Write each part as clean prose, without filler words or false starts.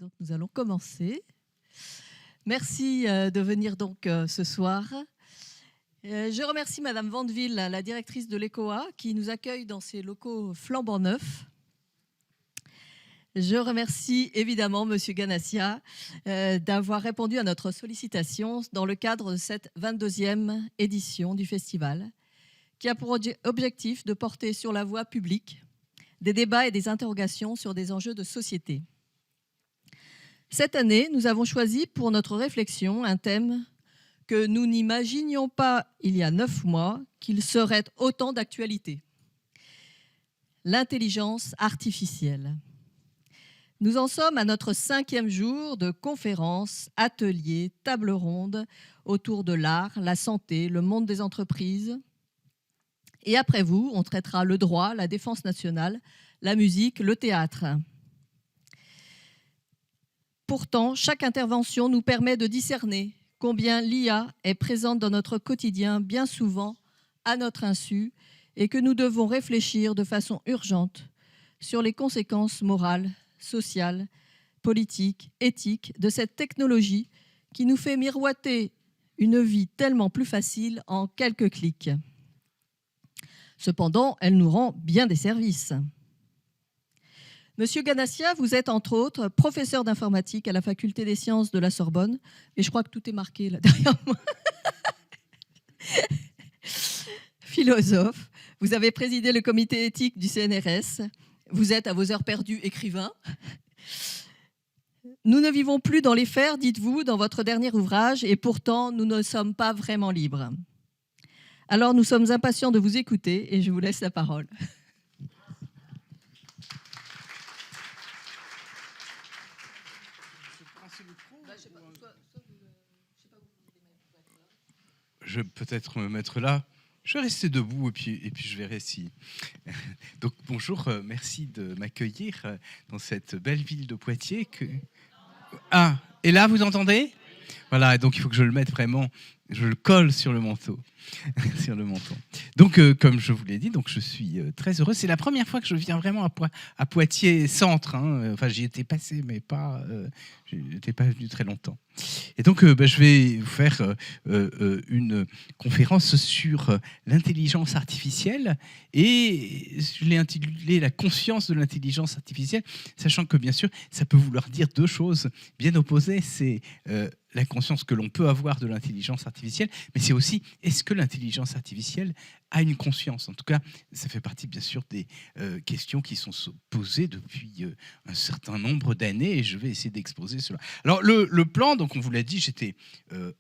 Donc nous allons commencer. Merci de venir donc ce soir. Je remercie Madame Vandeville, la directrice de l'ECOA, qui nous accueille dans ses locaux flambant neufs. Je remercie évidemment Monsieur Ganassia d'avoir répondu à notre sollicitation dans le cadre de cette 22e édition du festival, qui a pour objectif de porter sur la voie publique des débats et des interrogations sur des enjeux de société. Cette année, nous avons choisi pour notre réflexion un thème que nous n'imaginions pas il y a 9 mois qu'il serait autant d'actualité. L'intelligence artificielle. Nous en sommes à notre 5e jour de conférences, ateliers, tables rondes autour de l'art, la santé, le monde des entreprises. Et après vous, on traitera le droit, la défense nationale, la musique, le théâtre. Pourtant, chaque intervention nous permet de discerner combien l'IA est présente dans notre quotidien, bien souvent à notre insu, et que nous devons réfléchir de façon urgente sur les conséquences morales, sociales, politiques, éthiques de cette technologie qui nous fait miroiter une vie tellement plus facile en quelques clics. Cependant, elle nous rend bien des services. Monsieur Ganassia, vous êtes entre autres professeur d'informatique à la faculté des sciences de la Sorbonne, et je crois que tout est marqué là derrière moi. Philosophe, vous avez présidé le comité éthique du CNRS, vous êtes à vos heures perdues écrivain. Nous ne vivons plus dans les fers, dites-vous, dans votre dernier ouvrage, et pourtant nous ne sommes pas vraiment libres. Alors nous sommes impatients de vous écouter et je vous laisse la parole. Je vais peut-être me mettre là. Je vais rester debout et puis je verrai si... Donc bonjour, merci de m'accueillir dans cette belle ville de Poitiers. Ah, et là vous entendez ? Voilà, donc il faut que je le mette vraiment, je le colle sur le manteau. Sur le menton. Donc, comme je vous l'ai dit, donc je suis très heureux. C'est la première fois que je viens vraiment à Poitiers centre. Hein. Enfin, j'y étais passé, mais pas, je n'étais pas venu très longtemps. Et donc, je vais vous faire une conférence sur l'intelligence artificielle. Et je l'ai intitulée « La conscience de l'intelligence artificielle », sachant que, bien sûr, ça peut vouloir dire deux choses bien opposées. C'est la conscience que l'on peut avoir de l'intelligence artificielle, mais c'est aussi, est-ce que l'intelligence artificielle a une conscience ? En tout cas, ça fait partie, bien sûr, des questions qui sont posées depuis un certain nombre d'années, et je vais essayer d'exposer cela. Alors, le plan, donc on vous l'a dit, j'étais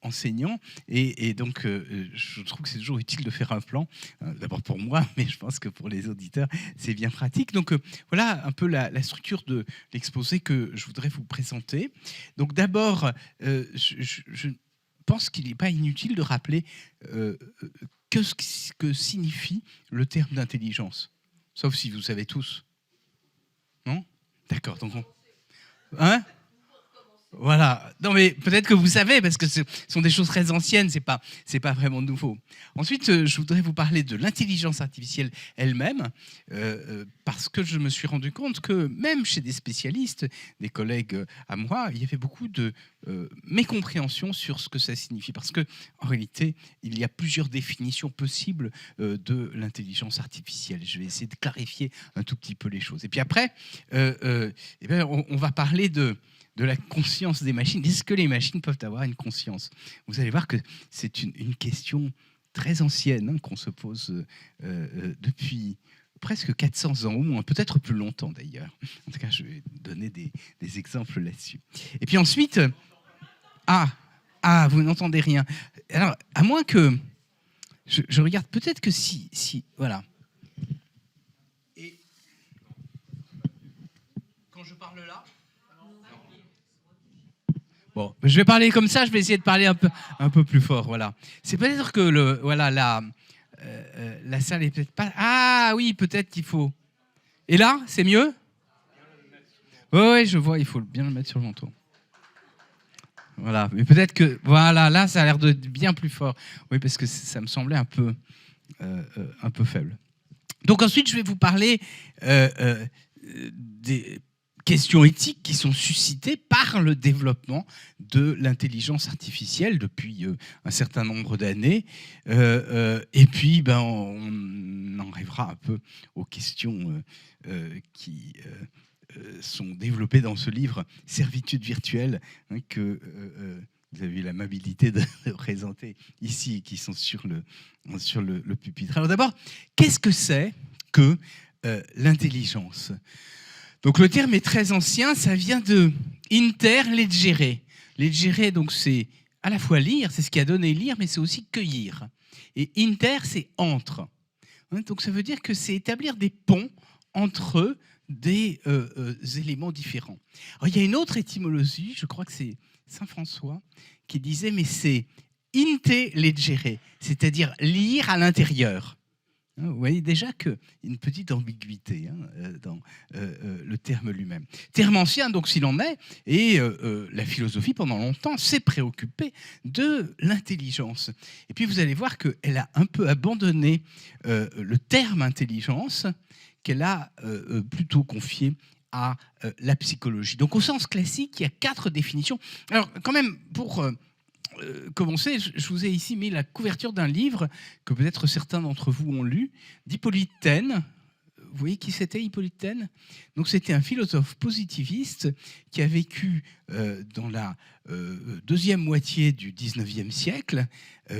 enseignant, et donc je trouve que c'est toujours utile de faire un plan, d'abord pour moi, mais je pense que pour les auditeurs, c'est bien pratique. Donc, voilà un peu la structure de l'exposé que je voudrais vous présenter. Donc, d'abord, je pense qu'il n'est pas inutile de rappeler que signifie le terme d'intelligence. Sauf si vous savez tous. Non ? D'accord. Donc hein ? Voilà. Non, mais peut-être que vous savez, parce que ce sont des choses très anciennes, c'est pas vraiment nouveau. Ensuite, je voudrais vous parler de l'intelligence artificielle elle-même, parce que je me suis rendu compte que même chez des spécialistes, des collègues à moi, il y avait beaucoup de mécompréhension sur ce que ça signifie. Parce que en réalité, il y a plusieurs définitions possibles de l'intelligence artificielle. Je vais essayer de clarifier un tout petit peu les choses. Et puis après, eh bien, on va parler de la conscience des machines. Est-ce que les machines peuvent avoir une conscience ? Vous allez voir que c'est une question très ancienne, hein, qu'on se pose depuis presque 400 ans, ou moins, peut-être plus longtemps d'ailleurs. En tout cas, je vais donner des exemples là-dessus. Et puis ensuite... Ah, vous n'entendez rien. Alors, à moins que... Je regarde, peut-être que si voilà. Et quand je parle là... Bon, je vais parler comme ça, je vais essayer de parler un peu plus fort, voilà. C'est peut-être que la salle est peut-être pas... Ah oui, peut-être qu'il faut... Et là, c'est mieux ? Oui, je vois, il faut bien le mettre sur le manteau. Voilà, mais peut-être que... Voilà, là, ça a l'air de bien plus fort. Oui, parce que ça me semblait un peu faible. Donc ensuite, je vais vous parler questions éthiques qui sont suscitées par le développement de l'intelligence artificielle depuis un certain nombre d'années. Et puis, on en arrivera un peu aux questions qui sont développées dans ce livre « Servitude virtuelle » que vous avez eu l'amabilité de présenter ici, qui sont sur le pupitre. Alors d'abord, qu'est-ce que c'est que l'intelligence ? Donc le terme est très ancien, ça vient de interleggere. Leggere, donc c'est à la fois lire, c'est ce qui a donné lire, mais c'est aussi cueillir. Et inter, c'est entre. Donc ça veut dire que c'est établir des ponts entre des éléments différents. Alors, il y a une autre étymologie, je crois que c'est Saint François, qui disait, mais c'est intellegere, c'est-à-dire lire à l'intérieur. Vous voyez déjà qu'il y a une petite ambiguïté dans le terme lui-même. Terme ancien, donc s'il en est, et la philosophie, pendant longtemps, s'est préoccupée de l'intelligence. Et puis vous allez voir qu'elle a un peu abandonné le terme intelligence, qu'elle a plutôt confié à la psychologie. Donc au sens classique, il y a 4 définitions. Alors quand même, pour commencer, je vous ai ici mis la couverture d'un livre que peut-être certains d'entre vous ont lu, d'Hippolyte Taine. Vous voyez qui c'était, Hippolyte Taine ? Donc c'était un philosophe positiviste qui a vécu dans la deuxième moitié du XIXe siècle,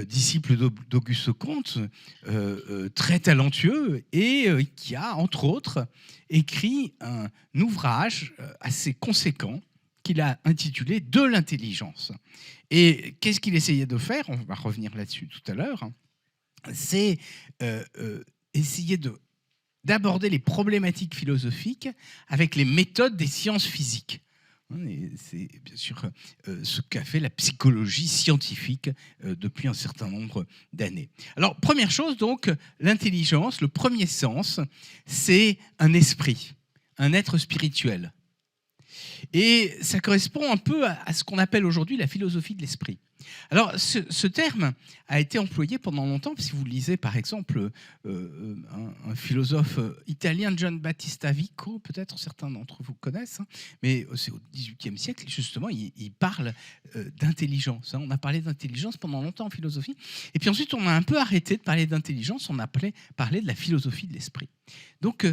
disciple d'Auguste Comte, très talentueux, et qui a, entre autres, écrit un ouvrage assez conséquent qu'il a intitulé « De l'intelligence ». Et qu'est-ce qu'il essayait de faire ? On va revenir là-dessus tout à l'heure. C'est essayer d'aborder les problématiques philosophiques avec les méthodes des sciences physiques. Et c'est bien sûr ce qu'a fait la psychologie scientifique depuis un certain nombre d'années. Alors, première chose, donc, l'intelligence, le premier sens, c'est un esprit, un être spirituel. Et ça correspond un peu à ce qu'on appelle aujourd'hui la philosophie de l'esprit. Alors, ce terme a été employé pendant longtemps. Si vous lisez, par exemple, un philosophe italien, Gian Battista Vico, peut-être certains d'entre vous connaissent, mais c'est au XVIIIe siècle, justement, il parle d'intelligence. On a parlé d'intelligence pendant longtemps en philosophie. Et puis ensuite, on a un peu arrêté de parler d'intelligence, on a parlé de la philosophie de l'esprit. Donc,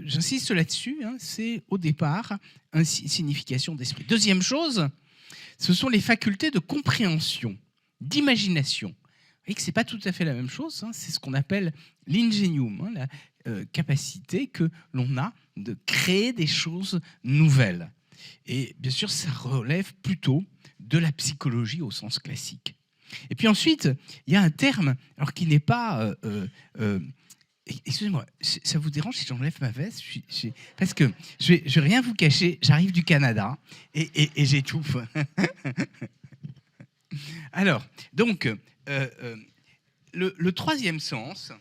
j'insiste là-dessus, c'est au départ une signification d'esprit. Deuxième chose, ce sont les facultés de compréhension, d'imagination. Vous voyez que ce n'est pas tout à fait la même chose, c'est ce qu'on appelle l'ingenium, la capacité que l'on a de créer des choses nouvelles. Et bien sûr, ça relève plutôt de la psychologie au sens classique. Et puis ensuite, il y a un terme alors, qui n'est pas... excusez-moi, ça vous dérange si j'enlève ma veste ? Parce que je vais rien vous cacher, j'arrive du Canada et j'étouffe. Alors, donc, le troisième sens,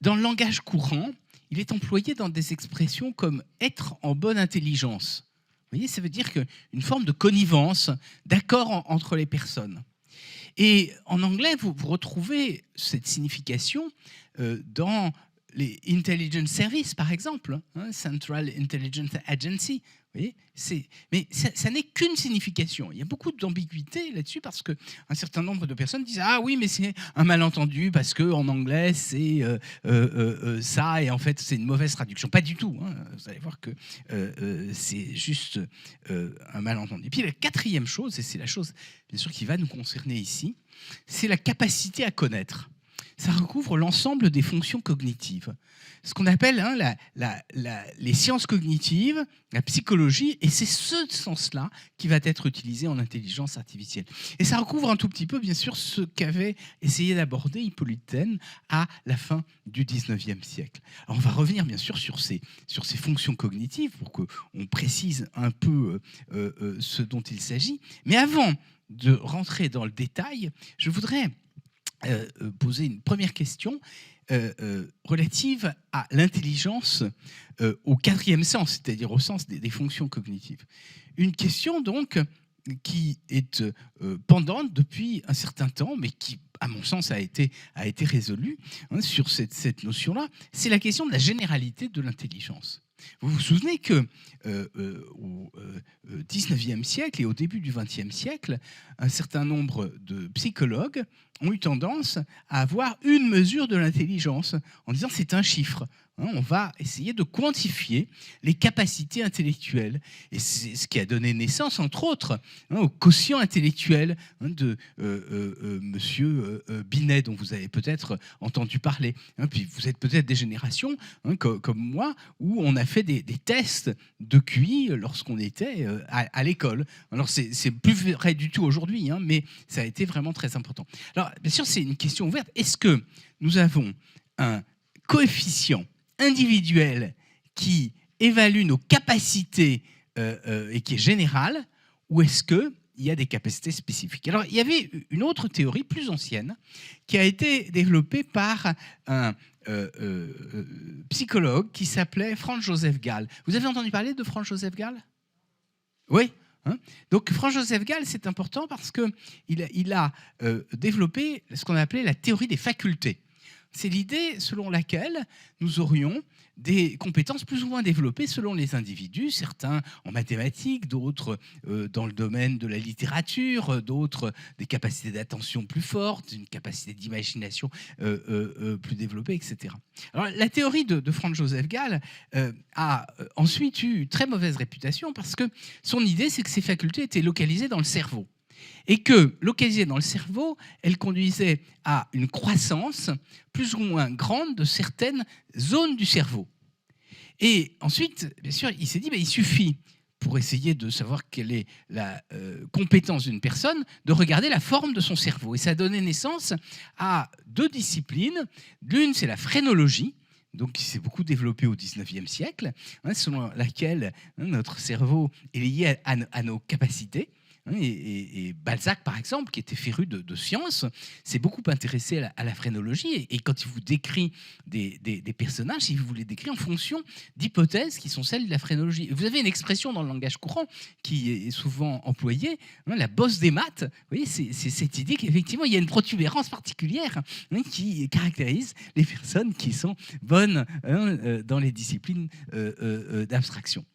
dans le langage courant, il est employé dans des expressions comme « être en bonne intelligence ». Vous voyez, ça veut dire qu'une forme de connivence, d'accord entre les personnes. Et en anglais, vous retrouvez cette signification dans les intelligence services, par exemple, Central Intelligence Agency. Vous voyez, mais ça n'est qu'une signification. Il y a beaucoup d'ambiguïté là-dessus parce qu'un certain nombre de personnes disent « Ah oui, mais c'est un malentendu parce qu'en anglais, c'est ça et en fait, c'est une mauvaise traduction. » Pas du tout. Vous allez voir que c'est juste un malentendu. Et puis la quatrième chose, et c'est la chose bien sûr qui va nous concerner ici, c'est la capacité à connaître. Ça recouvre l'ensemble des fonctions cognitives. Ce qu'on appelle les sciences cognitives, la psychologie, et c'est ce sens-là qui va être utilisé en intelligence artificielle. Et ça recouvre un tout petit peu, bien sûr, ce qu'avait essayé d'aborder Hippolyte Taine à la fin du XIXe siècle. Alors on va revenir, bien sûr, sur ces fonctions cognitives pour qu'on précise un peu ce dont il s'agit. Mais avant de rentrer dans le détail, je voudrais poser une première question relative à l'intelligence au quatrième sens, c'est-à-dire au sens des fonctions cognitives. Une question donc qui est pendante depuis un certain temps, mais qui, à mon sens, a été résolue sur cette notion-là. C'est la question de la généralité de l'intelligence. Vous vous souvenez que au XIXe siècle et au début du XXe siècle, un certain nombre de psychologues ont eu tendance à avoir une mesure de l'intelligence en disant c'est un chiffre. On va essayer de quantifier les capacités intellectuelles. Et c'est ce qui a donné naissance, entre autres, au quotient intellectuel de Monsieur Binet, dont vous avez peut-être entendu parler. Puis vous êtes peut-être des générations, comme moi, où on a fait des tests de QI lorsqu'on était à l'école. Alors, c'est plus vrai du tout aujourd'hui, mais ça a été vraiment très important. Alors, bien sûr, c'est une question ouverte. Est-ce que nous avons un coefficient individuel qui évalue nos capacités et qui est général, ou est-ce qu'il y a des capacités spécifiques? Alors, il y avait une autre théorie plus ancienne qui a été développée par un psychologue qui s'appelait Franz-Joseph Gall. Vous avez entendu parler de Franz-Joseph Gall? Oui. Donc, Franz-Joseph Gall, c'est important parce qu'il a développé ce qu'on a appelé la théorie des facultés. C'est l'idée selon laquelle nous aurions des compétences plus ou moins développées selon les individus, certains en mathématiques, d'autres dans le domaine de la littérature, d'autres des capacités d'attention plus fortes, une capacité d'imagination plus développée, etc. Alors, la théorie de Franz-Joseph Gall a ensuite eu très mauvaise réputation parce que son idée, c'est que ces facultés étaient localisées dans le cerveau. Et que, localisée dans le cerveau, elle conduisait à une croissance plus ou moins grande de certaines zones du cerveau. Et ensuite, bien sûr, il s'est dit, il suffit, pour essayer de savoir quelle est la compétence d'une personne, de regarder la forme de son cerveau. Et ça a donné naissance à deux disciplines. L'une, c'est la phrénologie, donc qui s'est beaucoup développée au XIXe siècle, selon laquelle notre cerveau est lié à nos capacités. Et Balzac, par exemple, qui était féru de science, s'est beaucoup intéressé à la phrénologie. Et quand il vous décrit des personnages, il vous les décrit en fonction d'hypothèses qui sont celles de la phrénologie. Vous avez une expression dans le langage courant qui est souvent employée, la bosse des maths. Vous voyez, c'est cette idée qu'effectivement, il y a une protubérance particulière qui caractérise les personnes qui sont bonnes dans les disciplines d'abstraction.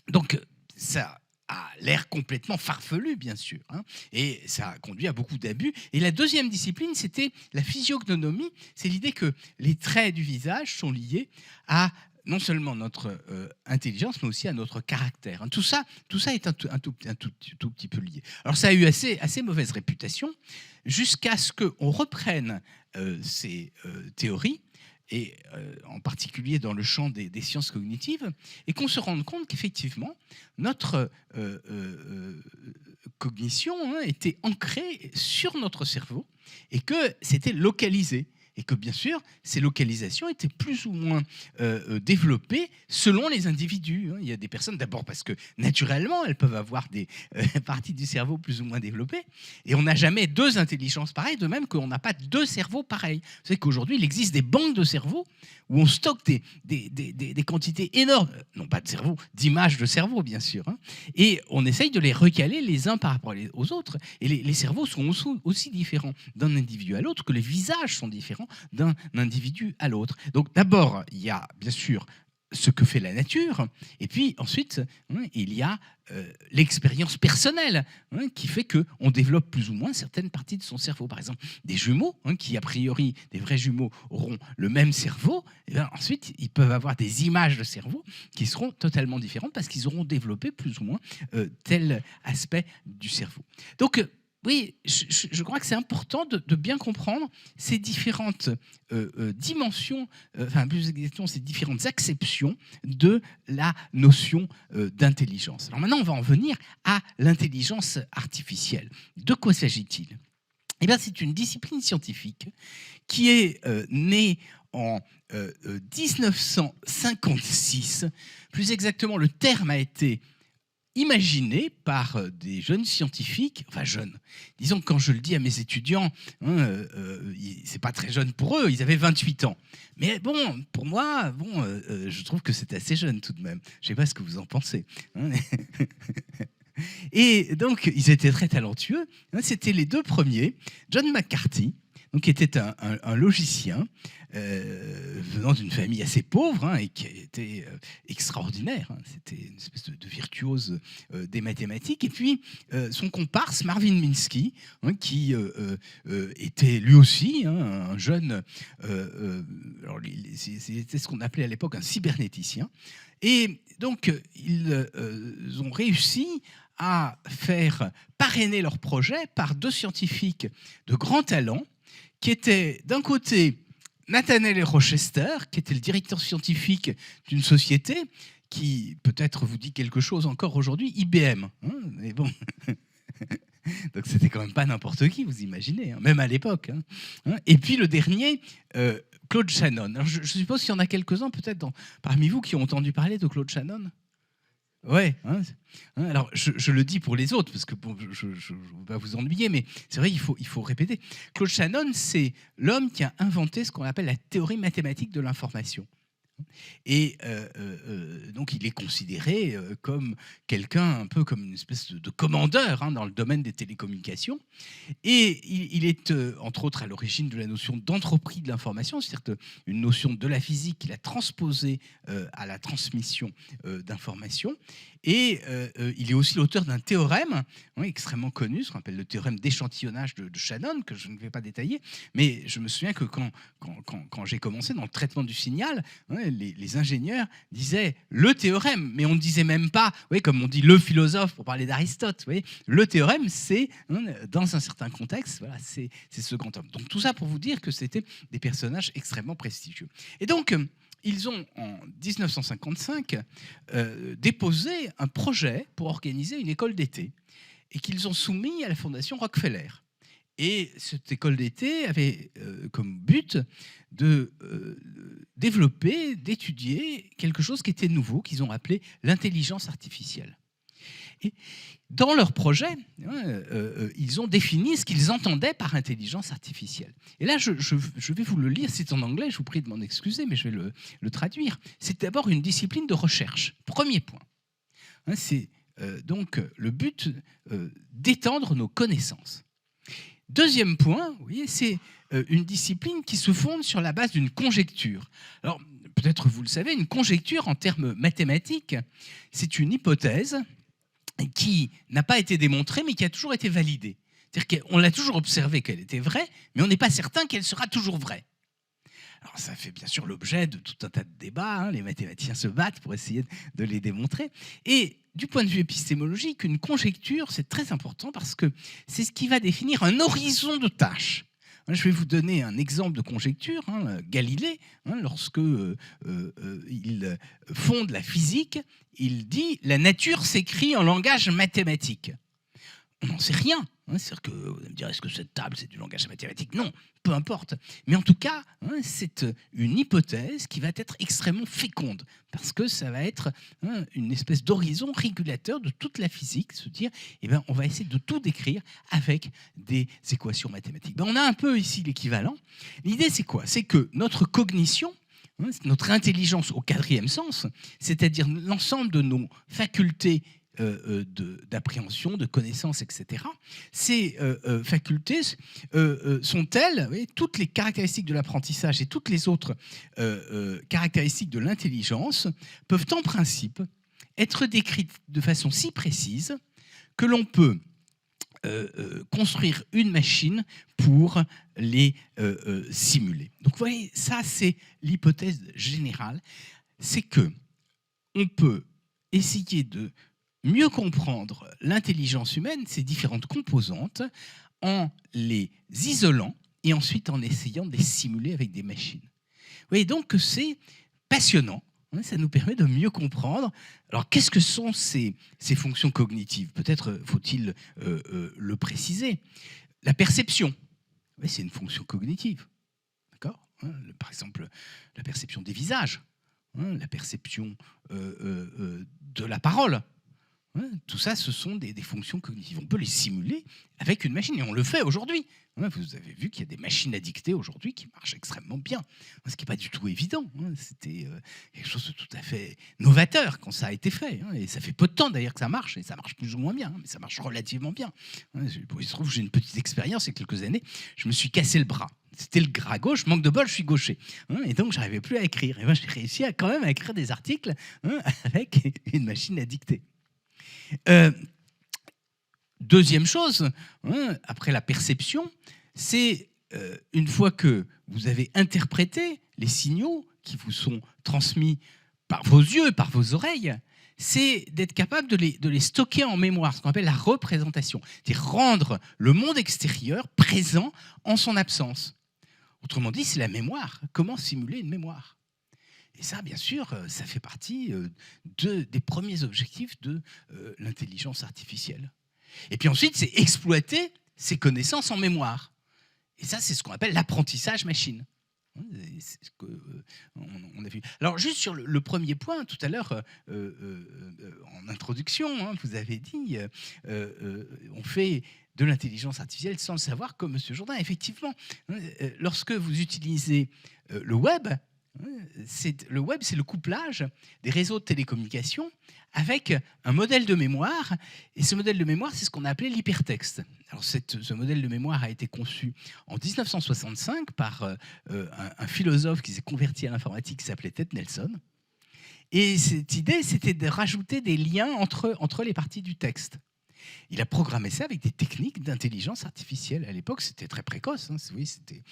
Donc, ça a l'air complètement farfelu, bien sûr, et ça a conduit à beaucoup d'abus. Et la deuxième discipline, c'était la physiognonomie. C'est l'idée que les traits du visage sont liés à non seulement notre intelligence, mais aussi à notre caractère. Tout ça est un tout petit peu lié. Alors ça a eu assez mauvaise réputation, jusqu'à ce qu'on reprenne ces théories, et en particulier dans le champ des sciences cognitives, et qu'on se rende compte qu'effectivement, notre cognition était ancrée sur notre cerveau, et que c'était localisé. Et que bien sûr, ces localisations étaient plus ou moins développées selon les individus. Il y a des personnes, d'abord parce que naturellement, elles peuvent avoir des parties du cerveau plus ou moins développées. Et on n'a jamais deux intelligences pareilles, de même qu'on n'a pas deux cerveaux pareils. Vous savez qu'aujourd'hui, il existe des banques de cerveau où on stocke des quantités énormes, non pas de cerveau, d'images de cerveau, bien sûr. Et on essaye de les recaler les uns par rapport aux autres. Et les cerveaux sont aussi différents d'un individu à l'autre que les visages sont différents d'un individu à l'autre. Donc d'abord, il y a bien sûr ce que fait la nature, et puis ensuite, il y a l'expérience personnelle qui fait qu'on développe plus ou moins certaines parties de son cerveau. Par exemple, des jumeaux, qui a priori, des vrais jumeaux, auront le même cerveau, et bien ensuite, ils peuvent avoir des images de cerveau qui seront totalement différentes parce qu'ils auront développé plus ou moins tel aspect du cerveau. Donc, oui, je crois que c'est important de bien comprendre ces différentes dimensions, enfin plus exactement ces différentes acceptions de la notion d'intelligence. Alors maintenant, on va en venir à l'intelligence artificielle. De quoi s'agit-il ? Eh bien, c'est une discipline scientifique qui est née en 1956. Plus exactement, le terme a été imaginé par des jeunes scientifiques, enfin jeunes, disons que quand je le dis à mes étudiants, c'est pas très jeune pour eux, ils avaient 28 ans. Mais bon, pour moi, je trouve que c'est assez jeune tout de même. Je sais pas ce que vous en pensez. Et donc, ils étaient très talentueux. C'était les deux premiers. John McCarthy, donc, qui était un logicien venant d'une famille assez pauvre, hein, et qui était extraordinaire. Hein. C'était une espèce de virtuose des mathématiques. Et puis, son comparse, Marvin Minsky, hein, qui était lui aussi, hein, un jeune... alors, c'était ce qu'on appelait à l'époque un cybernéticien. Et donc, ils ont réussi à faire parrainer leur projet par deux scientifiques de grand talent, qui étaient d'un côté Nathaniel Rochester, qui était le directeur scientifique d'une société qui peut-être vous dit quelque chose encore aujourd'hui, IBM. Hein, mais bon. Donc c'était quand même pas n'importe qui, vous imaginez, hein, même à l'époque. Hein. Et puis le dernier, Claude Shannon. Alors, je suppose qu'il y en a quelques-uns peut-être parmi vous qui ont entendu parler de Claude Shannon. Ouais. Hein. Alors je le dis pour les autres parce que bon, je ne veux pas vous ennuyer, mais c'est vrai, il faut répéter. Claude Shannon, c'est l'homme qui a inventé ce qu'on appelle la théorie mathématique de l'information. Et donc, il est considéré comme quelqu'un, un peu comme une espèce de commandeur, hein, dans le domaine des télécommunications. Et il est, entre autres, à l'origine de la notion d'entreprise de l'information, c'est-à-dire une notion de la physique qu'il a transposée à la transmission d'informations. Et il est aussi l'auteur d'un théorème, hein, extrêmement connu, ce qu'on appelle le théorème d'échantillonnage de Shannon, que je ne vais pas détailler. Mais je me souviens que quand j'ai commencé dans le traitement du signal, hein, les ingénieurs disaient le théorème, mais on ne disait même pas, comme on dit le philosophe pour parler d'Aristote. Le théorème, c'est, hein, dans un certain contexte, voilà, c'est ce grand homme. Donc tout ça pour vous dire que c'était des personnages extrêmement prestigieux. Et donc, ils ont, en 1955, déposé un projet pour organiser une école d'été et qu'ils ont soumis à la Fondation Rockefeller. Et cette école d'été avait comme but de développer, d'étudier quelque chose qui était nouveau, qu'ils ont appelé l'intelligence artificielle. Et dans leur projet, ils ont défini ce qu'ils entendaient par intelligence artificielle. Et là, je vais vous le lire, c'est en anglais, je vous prie de m'en excuser, mais je vais le traduire. C'est d'abord une discipline de recherche. Premier point. C'est donc le but d'étendre nos connaissances. Deuxième point, vous voyez, c'est une discipline qui se fonde sur la base d'une conjecture. Alors, peut-être vous le savez, une conjecture en termes mathématiques, c'est une hypothèse qui n'a pas été démontrée, mais qui a toujours été validée. C'est-à-dire qu'on l'a toujours observé qu'elle était vraie, mais on n'est pas certain qu'elle sera toujours vraie. Alors ça fait bien sûr l'objet de tout un tas de débats, hein, les mathématiciens se battent pour essayer de les démontrer. Et du point de vue épistémologique, une conjecture, c'est très important parce que c'est ce qui va définir un horizon de tâches. Je vais vous donner un exemple de conjecture. Hein, Galilée, hein, lorsque il fonde la physique, il dit « la nature s'écrit en langage mathématique ». On n'en sait rien. Hein, c'est-à-dire que vous allez me dire, est-ce que cette table, c'est du langage mathématique? Non, peu importe. Mais en tout cas, hein, c'est une hypothèse qui va être extrêmement féconde, parce que ça va être, hein, une espèce d'horizon régulateur de toute la physique, se dire, eh ben, on va essayer de tout décrire avec des équations mathématiques. Ben, on a un peu ici l'équivalent. L'idée, c'est quoi? C'est que notre cognition, hein, notre intelligence au quatrième sens, c'est-à-dire l'ensemble de nos facultés d'appréhension, de connaissance, etc. Ces facultés sont telles, oui, toutes les caractéristiques de l'apprentissage et toutes les autres caractéristiques de l'intelligence peuvent en principe être décrites de façon si précise que l'on peut construire une machine pour les simuler. Donc vous voyez, ça c'est l'hypothèse générale, c'est que on peut essayer de mieux comprendre l'intelligence humaine, ses différentes composantes, en les isolant et ensuite en essayant de les simuler avec des machines. Vous voyez donc que c'est passionnant, hein, ça nous permet de mieux comprendre. Alors qu'est-ce que sont ces fonctions cognitives? Peut-être faut-il le préciser. La perception, oui, c'est une fonction cognitive, d'accord, hein, par exemple, la perception des visages, hein, la perception de la parole. Tout ça, ce sont des fonctions cognitives. On peut les simuler avec une machine, et on le fait aujourd'hui. Vous avez vu qu'il y a des machines à dicter aujourd'hui qui marchent extrêmement bien, ce qui n'est pas du tout évident. C'était quelque chose de tout à fait novateur quand ça a été fait. Et ça fait peu de temps d'ailleurs que ça marche, et ça marche plus ou moins bien, mais ça marche relativement bien. Il se trouve que j'ai une petite expérience, il y a quelques années, je me suis cassé le bras. C'était le bras gauche, manque de bol, je suis gaucher. Et donc, je n'arrivais plus à écrire. Et j'ai réussi quand même à écrire des articles avec une machine à dicter. Deuxième chose, après la perception, c'est une fois que vous avez interprété les signaux qui vous sont transmis par vos yeux et par vos oreilles, c'est d'être capable de les stocker en mémoire, ce qu'on appelle la représentation, c'est-à-dire rendre le monde extérieur présent en son absence. Autrement dit, c'est la mémoire. Comment simuler une mémoire ? Et ça, bien sûr, ça fait partie des premiers objectifs de l'intelligence artificielle. Et puis ensuite, c'est exploiter ces connaissances en mémoire. Et ça, c'est ce qu'on appelle l'apprentissage machine. C'est ce on a vu. Alors, juste sur le premier point, tout à l'heure, en introduction, vous avez dit on fait de l'intelligence artificielle sans le savoir, comme M. Jourdain. Effectivement, lorsque vous utilisez le web, c'est le couplage des réseaux de télécommunications avec un modèle de mémoire. Et ce modèle de mémoire, c'est ce qu'on a appelé l'hypertexte. Alors ce modèle de mémoire a été conçu en 1965 par un philosophe qui s'est converti à l'informatique qui s'appelait Ted Nelson. Et cette idée, c'était de rajouter des liens entre les parties du texte. Il a programmé ça avec des techniques d'intelligence artificielle. À l'époque, c'était très précoce. Oui, c'était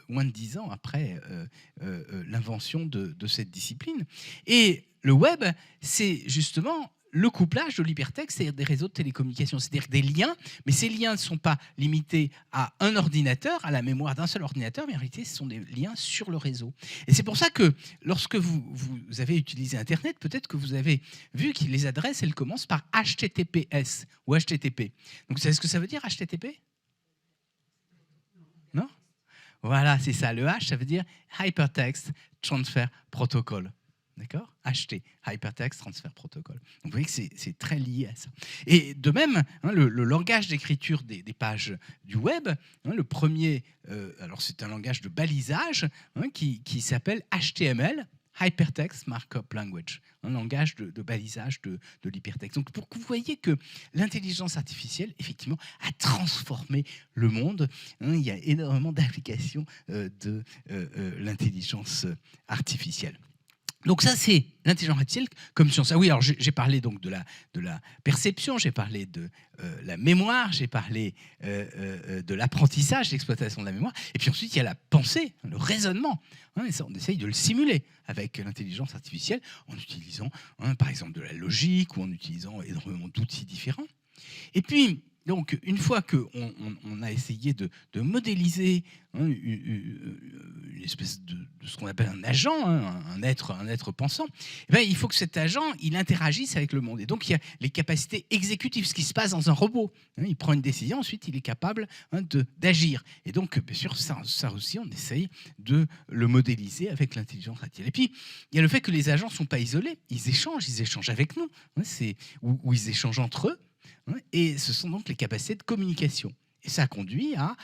moins de 10 ans après l'invention de cette discipline. Et le web, c'est justement le couplage de l'hypertexte, c'est-à-dire des réseaux de télécommunications, c'est-à-dire des liens, mais ces liens ne sont pas limités à un ordinateur, à la mémoire d'un seul ordinateur, mais en réalité, ce sont des liens sur le réseau. Et c'est pour ça que lorsque vous avez utilisé Internet, peut-être que vous avez vu que les adresses, elles commencent par HTTPS ou HTTP. Donc, vous savez ce que ça veut dire, HTTP ? Non ? Voilà, c'est ça. Le H, ça veut dire Hypertext Transfer Protocol. D'accord ? HT, Hypertext Transfer Protocol. Donc vous voyez que c'est très lié à ça. Et de même, le langage d'écriture des pages du web, le premier, alors c'est un langage de balisage qui s'appelle HTML, Hypertext Markup Language, un langage de balisage de l'hypertexte. Donc pour que vous voyez que l'intelligence artificielle, effectivement, a transformé le monde, il y a énormément d'applications de l'intelligence artificielle. Donc ça, c'est l'intelligence artificielle comme science. Ah oui, alors j'ai parlé donc de la perception, j'ai parlé de la mémoire, j'ai parlé de l'apprentissage, l'exploitation de la mémoire. Et puis ensuite, il y a la pensée, le raisonnement. Et ça, on essaye de le simuler avec l'intelligence artificielle en utilisant, par exemple, de la logique ou en utilisant énormément d'outils différents. Et puis, donc, une fois qu'on a essayé de modéliser une espèce de ce qu'on appelle un agent, un être pensant, il faut que cet agent, il interagisse avec le monde. Et donc, il y a les capacités exécutives, ce qui se passe dans un robot. Il prend une décision, ensuite, il est capable d'agir. Et donc, bien sûr, ça aussi, on essaye de le modéliser avec l'intelligence artificielle. Et puis, il y a le fait que les agents ne sont pas isolés. Ils échangent avec nous, ou ils échangent entre eux. Et ce sont donc les capacités de communication. Et ça conduit à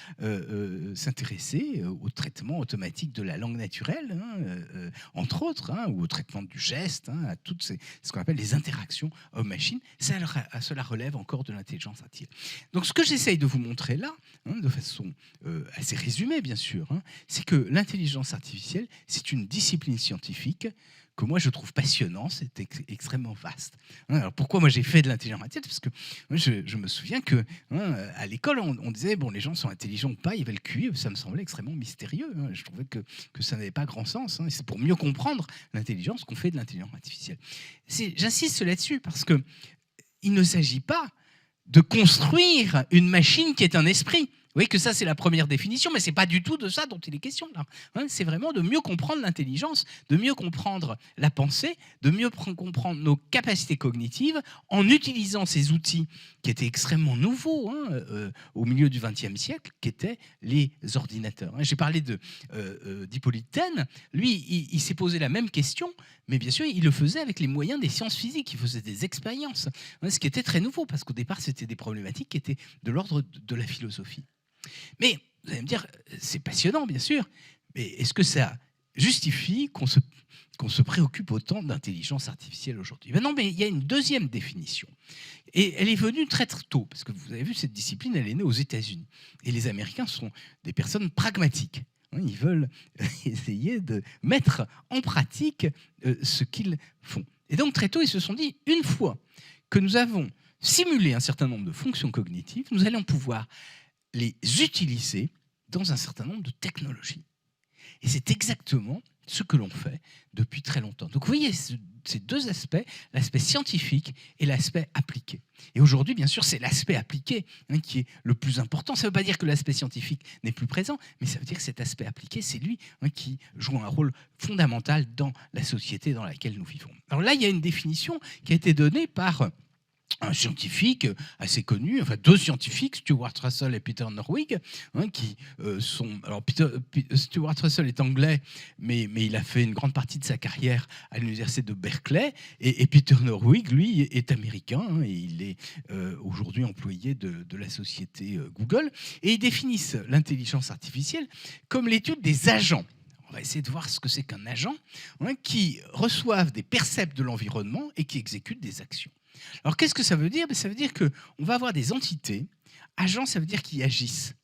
s'intéresser au traitement automatique de la langue naturelle, entre autres, ou au traitement du geste, à toutes ce qu'on appelle les interactions homme-machine. Cela relève encore de l'intelligence artificielle. Donc ce que j'essaye de vous montrer là, de façon assez résumée bien sûr, c'est que l'intelligence artificielle, c'est une discipline scientifique que moi je trouve passionnant, c'est extrêmement vaste. Alors pourquoi moi j'ai fait de l'intelligence artificielle ? Parce que moi, je me souviens que à l'école on disait bon les gens sont intelligents ou pas, il y avait le QI, ça me semblait extrêmement mystérieux. Je trouvais que ça n'avait pas grand sens. C'est pour mieux comprendre l'intelligence qu'on fait de l'intelligence artificielle. J'insiste là-dessus parce que il ne s'agit pas de construire une machine qui est un esprit. voyez que ça, c'est la première définition, mais ce n'est pas du tout de ça dont il est question là. C'est vraiment de mieux comprendre l'intelligence, de mieux comprendre la pensée, de mieux comprendre nos capacités cognitives en utilisant ces outils qui étaient extrêmement nouveaux au milieu du XXe siècle, qui étaient les ordinateurs. J'ai parlé d'Hippolyte Taine. Lui, il s'est posé la même question, mais bien sûr, il le faisait avec les moyens des sciences physiques. Il faisait des expériences, ce qui était très nouveau, parce qu'au départ, c'était des problématiques qui étaient de l'ordre de la philosophie. Mais vous allez me dire, c'est passionnant, bien sûr, mais est-ce que ça justifie qu'on se préoccupe autant d'intelligence artificielle aujourd'hui? Ben non, mais il y a une deuxième définition. Et elle est venue très, très tôt, parce que vous avez vu, cette discipline, elle est née aux États-Unis. Et les Américains sont des personnes pragmatiques. Ils veulent essayer de mettre en pratique ce qu'ils font. Et donc, très tôt, ils se sont dit, une fois que nous avons simulé un certain nombre de fonctions cognitives, nous allons pouvoir les utiliser dans un certain nombre de technologies. Et c'est exactement ce que l'on fait depuis très longtemps. Donc vous voyez ces deux aspects, l'aspect scientifique et l'aspect appliqué. Et aujourd'hui, bien sûr, c'est l'aspect appliqué qui est le plus important. Ça ne veut pas dire que l'aspect scientifique n'est plus présent, mais ça veut dire que cet aspect appliqué, c'est lui qui joue un rôle fondamental dans la société dans laquelle nous vivons. Alors là, il y a une définition qui a été donnée par un scientifique assez connu, enfin deux scientifiques, Stuart Russell et Peter Norvig, qui sont... Alors Stuart Russell est anglais, mais il a fait une grande partie de sa carrière à l'université de Berkeley, et Peter Norvig, lui, est américain, et il est aujourd'hui employé de la société Google, et ils définissent l'intelligence artificielle comme l'étude des agents. On va essayer de voir ce que c'est qu'un agent, qui reçoivent des percepts de l'environnement et qui exécutent des actions. Alors, qu'est-ce que ça veut dire? Ça veut dire qu'on va avoir des entités. Agents, ça veut dire qu'ils agissent.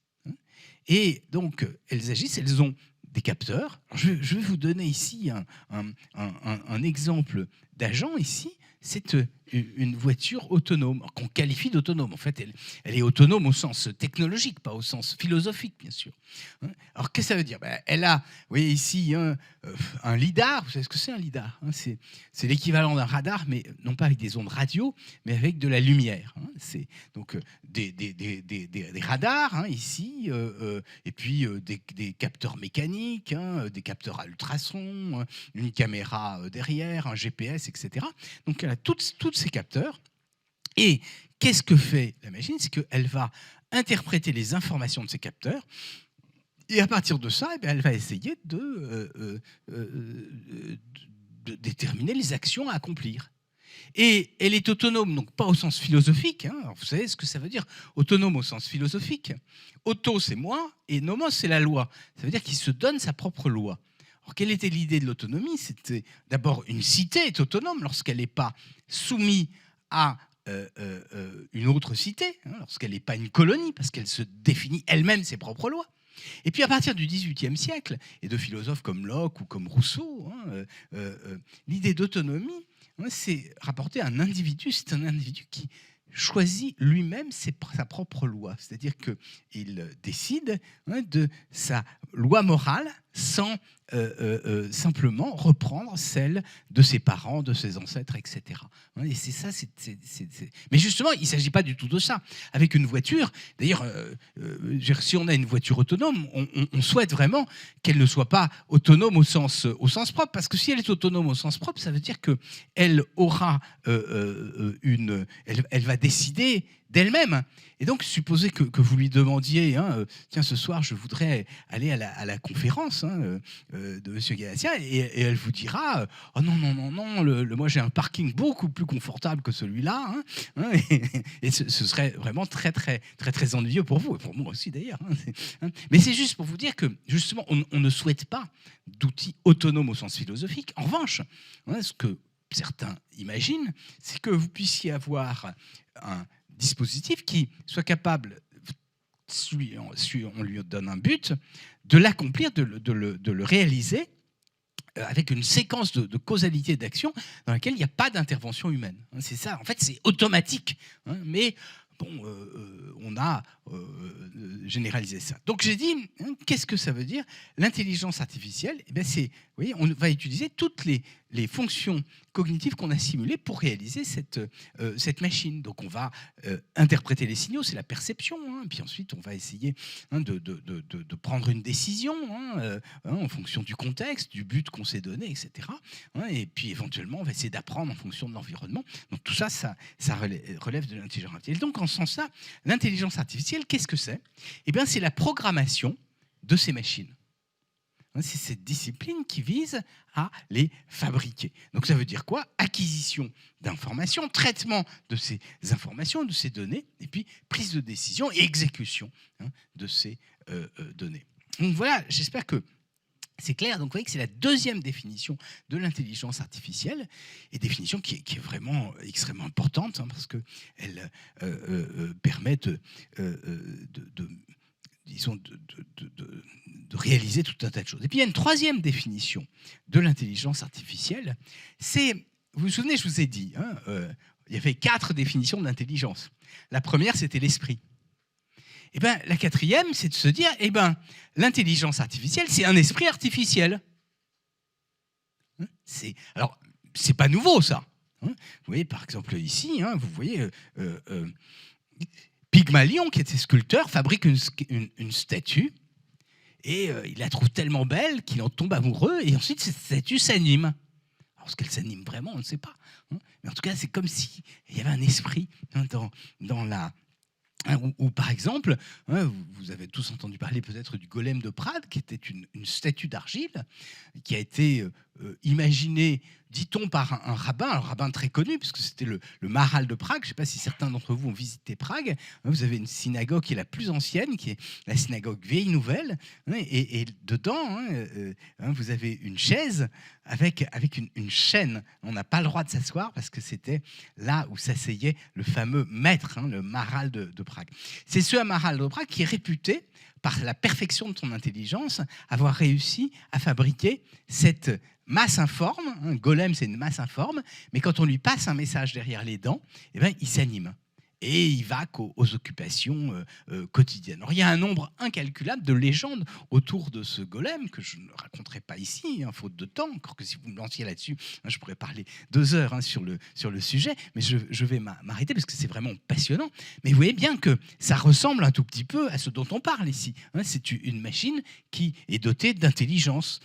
Et donc, elles agissent, elles ont des capteurs. Alors, je vais vous donner ici un exemple d'agent ici. C'est une voiture autonome, qu'on qualifie d'autonome. En fait, elle est autonome au sens technologique, pas au sens philosophique, bien sûr. Alors, qu'est-ce que ça veut dire? Elle a, vous voyez ici, un lidar. Vous savez ce que c'est un lidar? C'est l'équivalent d'un radar, mais non pas avec des ondes radio, mais avec de la lumière. C'est donc des radars, ici, et puis des capteurs mécaniques, des capteurs à ultrasons, une caméra derrière, un GPS, etc. Donc, elle a toutes ces capteurs. Et qu'est-ce que fait la machine? C'est qu'elle va interpréter les informations de ces capteurs. Et à partir de ça, elle va essayer de déterminer les actions à accomplir. Et elle est autonome, donc pas au sens philosophique. Alors vous savez ce que ça veut dire, autonome au sens philosophique. Auto, c'est moi, et nomos, c'est la loi. Ça veut dire qu'il se donne sa propre loi. Alors, quelle était l'idée de l'autonomie? C'était d'abord, une cité est autonome lorsqu'elle n'est pas soumise à une autre cité, lorsqu'elle n'est pas une colonie, parce qu'elle se définit elle-même ses propres lois. Et puis à partir du XVIIIe siècle, et de philosophes comme Locke ou comme Rousseau, l'idée d'autonomie, c'est rapporté à un individu. C'est un individu qui choisit lui-même sa propre loi. C'est-à-dire qu'il décide de sa loi morale sans simplement reprendre celle de ses parents, de ses ancêtres, etc. Et c'est ça. Mais justement, il ne s'agit pas du tout de ça. Avec une voiture, d'ailleurs, si on a une voiture autonome, on souhaite vraiment qu'elle ne soit pas autonome au sens propre, parce que si elle est autonome au sens propre, ça veut dire qu'elle aura elle va décider d'elle-même. Et donc, supposez que vous lui demandiez, tiens, ce soir, je voudrais aller à la conférence de M. Ganassia, et elle vous dira, oh non, moi j'ai un parking beaucoup plus confortable que celui-là, et ce serait vraiment très, très, très, très ennuyeux pour vous, et pour moi aussi d'ailleurs. Mais c'est juste pour vous dire que, justement, on ne souhaite pas d'outils autonomes au sens philosophique. En revanche, ce que certains imaginent, c'est que vous puissiez avoir un dispositif qui soit capable, on lui donne un but, de l'accomplir, de le réaliser avec une séquence de causalité d'action dans laquelle il n'y a pas d'intervention humaine. C'est ça, en fait, c'est automatique. Mais bon, on a généraliser ça. Donc j'ai dit, qu'est-ce que ça veut dire l'intelligence artificielle? Eh bien, c'est, vous voyez, on va utiliser toutes les fonctions cognitives qu'on a simulées pour réaliser cette machine. Donc on va interpréter les signaux, c'est la perception, puis ensuite on va essayer de prendre une décision en fonction du contexte, du but qu'on s'est donné, etc. Et puis éventuellement on va essayer d'apprendre en fonction de l'environnement. Donc tout ça, ça relève de l'intelligence artificielle. Donc en ce sens-là, l'intelligence artificielle, qu'est-ce que c'est? Eh bien c'est la programmation de ces machines. C'est cette discipline qui vise à les fabriquer. Donc ça veut dire quoi? Acquisition d'informations, traitement de ces informations, de ces données, et puis prise de décision et exécution de ces données. Donc voilà, j'espère que c'est clair. Donc vous voyez que c'est la deuxième définition de l'intelligence artificielle, et définition qui est vraiment extrêmement importante, parce qu'elle permet disons, de réaliser tout un tas de choses. Et puis il y a une troisième définition de l'intelligence artificielle, c'est, vous vous souvenez, je vous ai dit, il y avait 4 définitions de l'intelligence. La première, c'était l'esprit. Et bien, la quatrième, c'est de se dire, l'intelligence artificielle, c'est un esprit artificiel. Alors, c'est pas nouveau, ça. Vous voyez, par exemple, ici, vous voyez... Pygmalion, qui était sculpteur, fabrique une statue et il la trouve tellement belle qu'il en tombe amoureux et ensuite cette statue s'anime. Alors, est-ce qu'elle s'anime vraiment? On ne sait pas. Mais en tout cas, c'est comme s'il y avait un esprit dans la... Ou par exemple, vous avez tous entendu parler peut-être du golem de Prague, qui était une statue d'argile qui a été imaginée, dit-on, par un rabbin très connu, puisque c'était le Maharal de Prague. Je ne sais pas si certains d'entre vous ont visité Prague. Vous avez une synagogue qui est la plus ancienne, qui est la synagogue Vieille Nouvelle, et dedans, vous avez une chaise avec une chaîne. On n'a pas le droit de s'asseoir parce que c'était là où s'asseyait le fameux maître, le Maharal de Prague. C'est ce Maharal de Prague qui est réputé, par la perfection de son intelligence, avoir réussi à fabriquer cette masse informe. Un golem, c'est une masse informe, mais quand on lui passe un message derrière les dents, il s'anime. Et il va aux occupations quotidiennes. Alors, il y a un nombre incalculable de légendes autour de ce golem que je ne raconterai pas ici, faute de temps, encore que si vous me lanciez là-dessus, je pourrais parler 2 heures sur le sujet, mais je vais m'arrêter parce que c'est vraiment passionnant. Mais vous voyez bien que ça ressemble un tout petit peu à ce dont on parle ici. C'est une machine qui est dotée d'intelligence,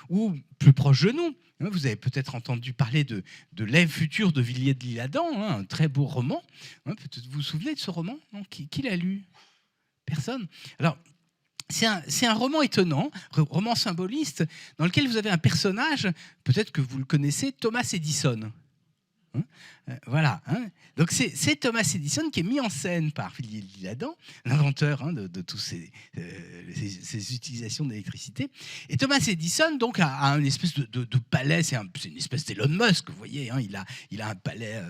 ou plus proche de nous. Vous avez peut-être entendu parler de L'Ève future de Villiers de l'Isle-Adam, un très beau roman. Peut-être vous vous souvenez de ce roman? Non, qui l'a lu? Personne? Alors, c'est un roman étonnant, roman symboliste, dans lequel vous avez un personnage, peut-être que vous le connaissez, Thomas Edison. Voilà. Donc c'est Thomas Edison qui est mis en scène par Villiers de l'Isle-Adam, l'inventeur de tous ces utilisations d'électricité. Et Thomas Edison donc a une espèce de palais, c'est une espèce d'Elon Musk, vous voyez, il a un palais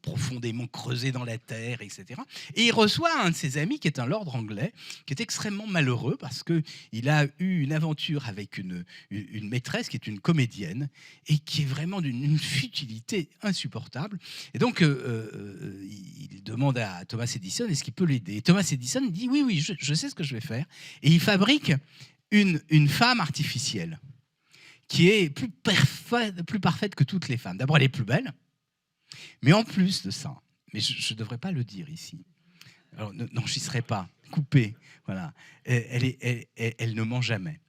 profondément creusé dans la terre, etc. Et il reçoit un de ses amis qui est un lord anglais, qui est extrêmement malheureux parce qu'il a eu une aventure avec une maîtresse qui est une comédienne et qui est vraiment d'une futilité insupportable. Et donc, il demande à Thomas Edison est-ce qu'il peut l'aider. Et Thomas Edison dit oui, je sais ce que je vais faire. Et il fabrique une femme artificielle qui est plus parfaite que toutes les femmes. D'abord, elle est plus belle, mais en plus de ça, mais je ne devrais pas le dire ici. Alors, j'y serai pas. Coupé, voilà. Elle ne ment jamais.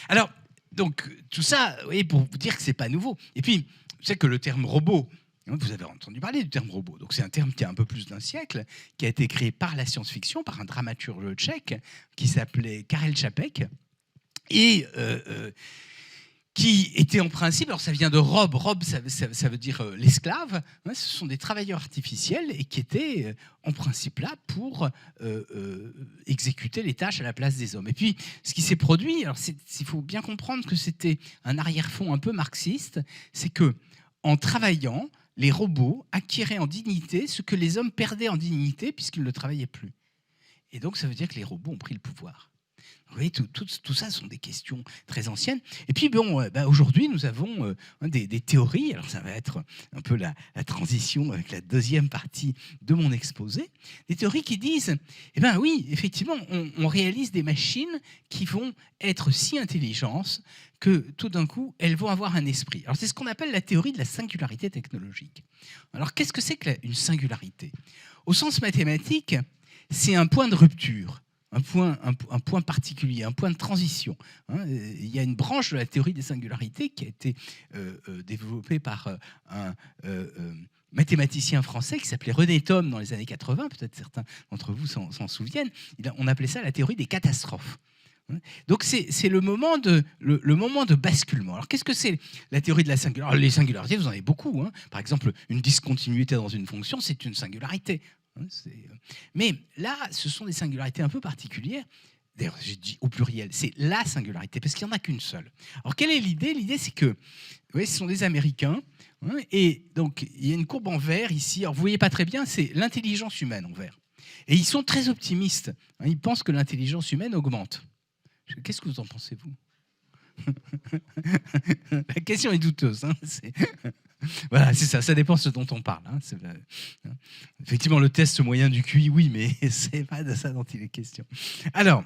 Alors, donc, tout ça, oui, pour vous dire que c'est pas nouveau. Et puis, je sais que le terme robot, vous avez entendu parler du terme robot. Donc, c'est un terme qui a un peu plus d'un siècle, qui a été créé par la science-fiction, par un dramaturge tchèque qui s'appelait Karel Čapek, et qui était en principe, alors ça vient de rob, ça veut dire l'esclave, ce sont des travailleurs artificiels et qui étaient en principe là pour exécuter les tâches à la place des hommes. Et puis ce qui s'est produit, alors il faut bien comprendre que c'était un arrière-fond un peu marxiste, c'est que en travaillant, les robots acquéraient en dignité ce que les hommes perdaient en dignité puisqu'ils ne travaillaient plus. Et donc ça veut dire que les robots ont pris le pouvoir. Vous voyez, tout ça sont des questions très anciennes. Et puis, bon, aujourd'hui, nous avons des théories. Alors, ça va être un peu la transition avec la deuxième partie de mon exposé. Des théories qui disent, eh bien oui, effectivement, on réalise des machines qui vont être si intelligentes que tout d'un coup, elles vont avoir un esprit. Alors, c'est ce qu'on appelle la théorie de la singularité technologique. Alors, qu'est-ce que c'est qu'une singularité ? Au sens mathématique, c'est un point de rupture. Un point particulier, un point de transition. Il y a une branche de la théorie des singularités qui a été développée par un mathématicien français qui s'appelait René Thom dans les années 80, peut-être certains d'entre vous s'en souviennent. On appelait ça la théorie des catastrophes. Donc c'est le moment de basculement. Alors qu'est-ce que c'est la théorie de la singularité ? Les singularités, vous en avez beaucoup. Par exemple, une discontinuité dans une fonction, c'est une singularité. Mais là, ce sont des singularités un peu particulières. D'ailleurs, j'ai dit au pluriel, c'est la singularité, parce qu'il n'y en a qu'une seule. Alors, quelle est l'idée ? L'idée, c'est que, vous voyez, ce sont des Américains, et donc, il y a une courbe en vert ici. Alors, vous ne voyez pas très bien, c'est l'intelligence humaine en vert. Et ils sont très optimistes. Ils pensent que l'intelligence humaine augmente. Qu'est-ce que vous en pensez, vous ? La question est douteuse. Voilà, c'est ça dépend de ce dont on parle. Effectivement, le test moyen du QI, oui, mais c'est pas de ça dont il est question. Alors,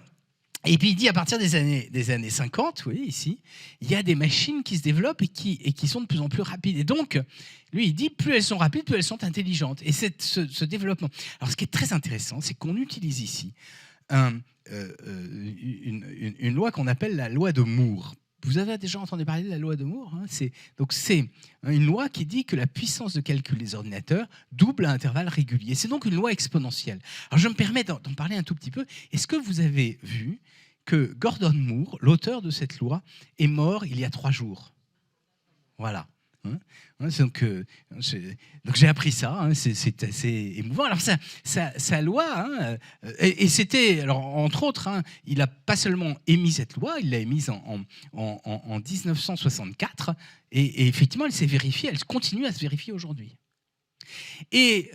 et puis il dit à partir des années 50, vous voyez ici, il y a des machines qui se développent et qui sont de plus en plus rapides. Et donc, lui, il dit, plus elles sont rapides, plus elles sont intelligentes. Et ce développement... Alors, ce qui est très intéressant, c'est qu'on utilise ici une loi qu'on appelle la loi de Moore. Vous avez déjà entendu parler de la loi de Moore ? C'est une loi qui dit que la puissance de calcul des ordinateurs double à intervalles réguliers. C'est donc une loi exponentielle. Alors je me permets d'en parler un tout petit peu. Est-ce que vous avez vu que Gordon Moore, l'auteur de cette loi, est mort il y a 3 jours ? Voilà. Donc j'ai appris ça, c'est assez émouvant. Alors sa loi, et c'était, alors entre autres, il n'a pas seulement émis cette loi, il l'a émise en 1964, et effectivement elle s'est vérifiée, elle continue à se vérifier aujourd'hui. Et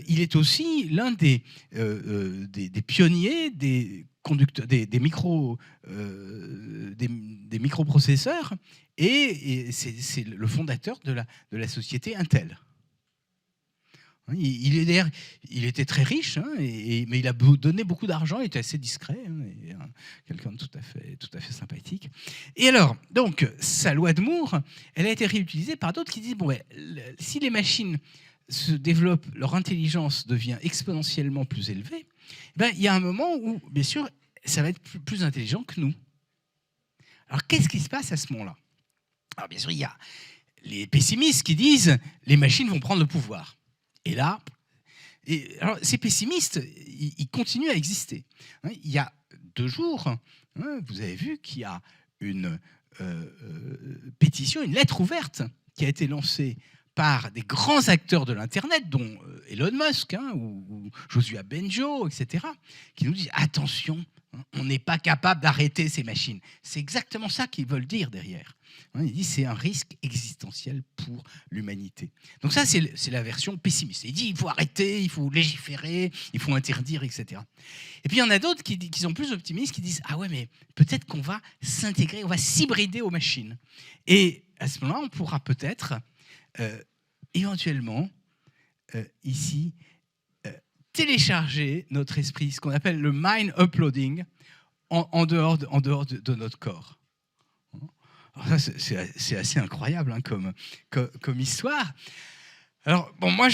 il est aussi l'un des pionniers des conducteurs, des microprocesseurs, et c'est le fondateur de la société Intel. Il était très riche, mais il a donné beaucoup d'argent, il était assez discret, quelqu'un de tout à fait sympathique. Et alors, donc, sa loi de Moore, elle a été réutilisée par d'autres qui disent, si les machines se développent, leur intelligence devient exponentiellement plus élevée, il y a un moment où, bien sûr, ça va être plus intelligent que nous. Alors, qu'est-ce qui se passe à ce moment-là ? Alors, bien sûr, il y a les pessimistes qui disent les machines vont prendre le pouvoir. Et là, alors, ces pessimistes, ils continuent à exister. Il y a 2 jours, vous avez vu qu'il y a une pétition, une lettre ouverte qui a été lancée par des grands acteurs de l'Internet, dont Elon Musk ou Joshua Bengio, etc., qui nous disent attention, on n'est pas capable d'arrêter ces machines. C'est exactement ça qu'ils veulent dire derrière. Ils disent c'est un risque existentiel pour l'humanité. Donc ça, c'est la version pessimiste. Ils disent il faut arrêter, il faut légiférer, il faut interdire, etc. Et puis il y en a d'autres qui sont plus optimistes, qui disent ah ouais, mais peut-être qu'on va s'intégrer, on va s'hybrider aux machines. Et à ce moment-là, on pourra peut-être éventuellement ici télécharger notre esprit, ce qu'on appelle le mind uploading, en dehors de notre corps. Alors ça, c'est assez incroyable comme histoire. Alors, bon, moi,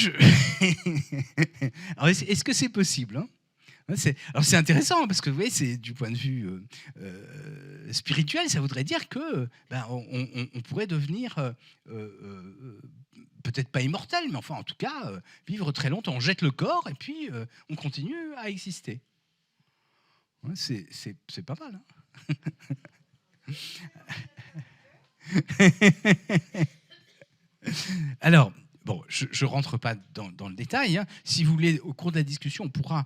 alors, est-ce que c'est possible ? Alors c'est intéressant parce que vous voyez, c'est du point de vue spirituel, ça voudrait dire que on pourrait devenir peut-être pas immortel, mais enfin en tout cas vivre très longtemps. On jette le corps et puis on continue à exister. C'est pas mal. Alors. Bon, je ne rentre pas dans le détail. Si vous voulez, au cours de la discussion, on pourra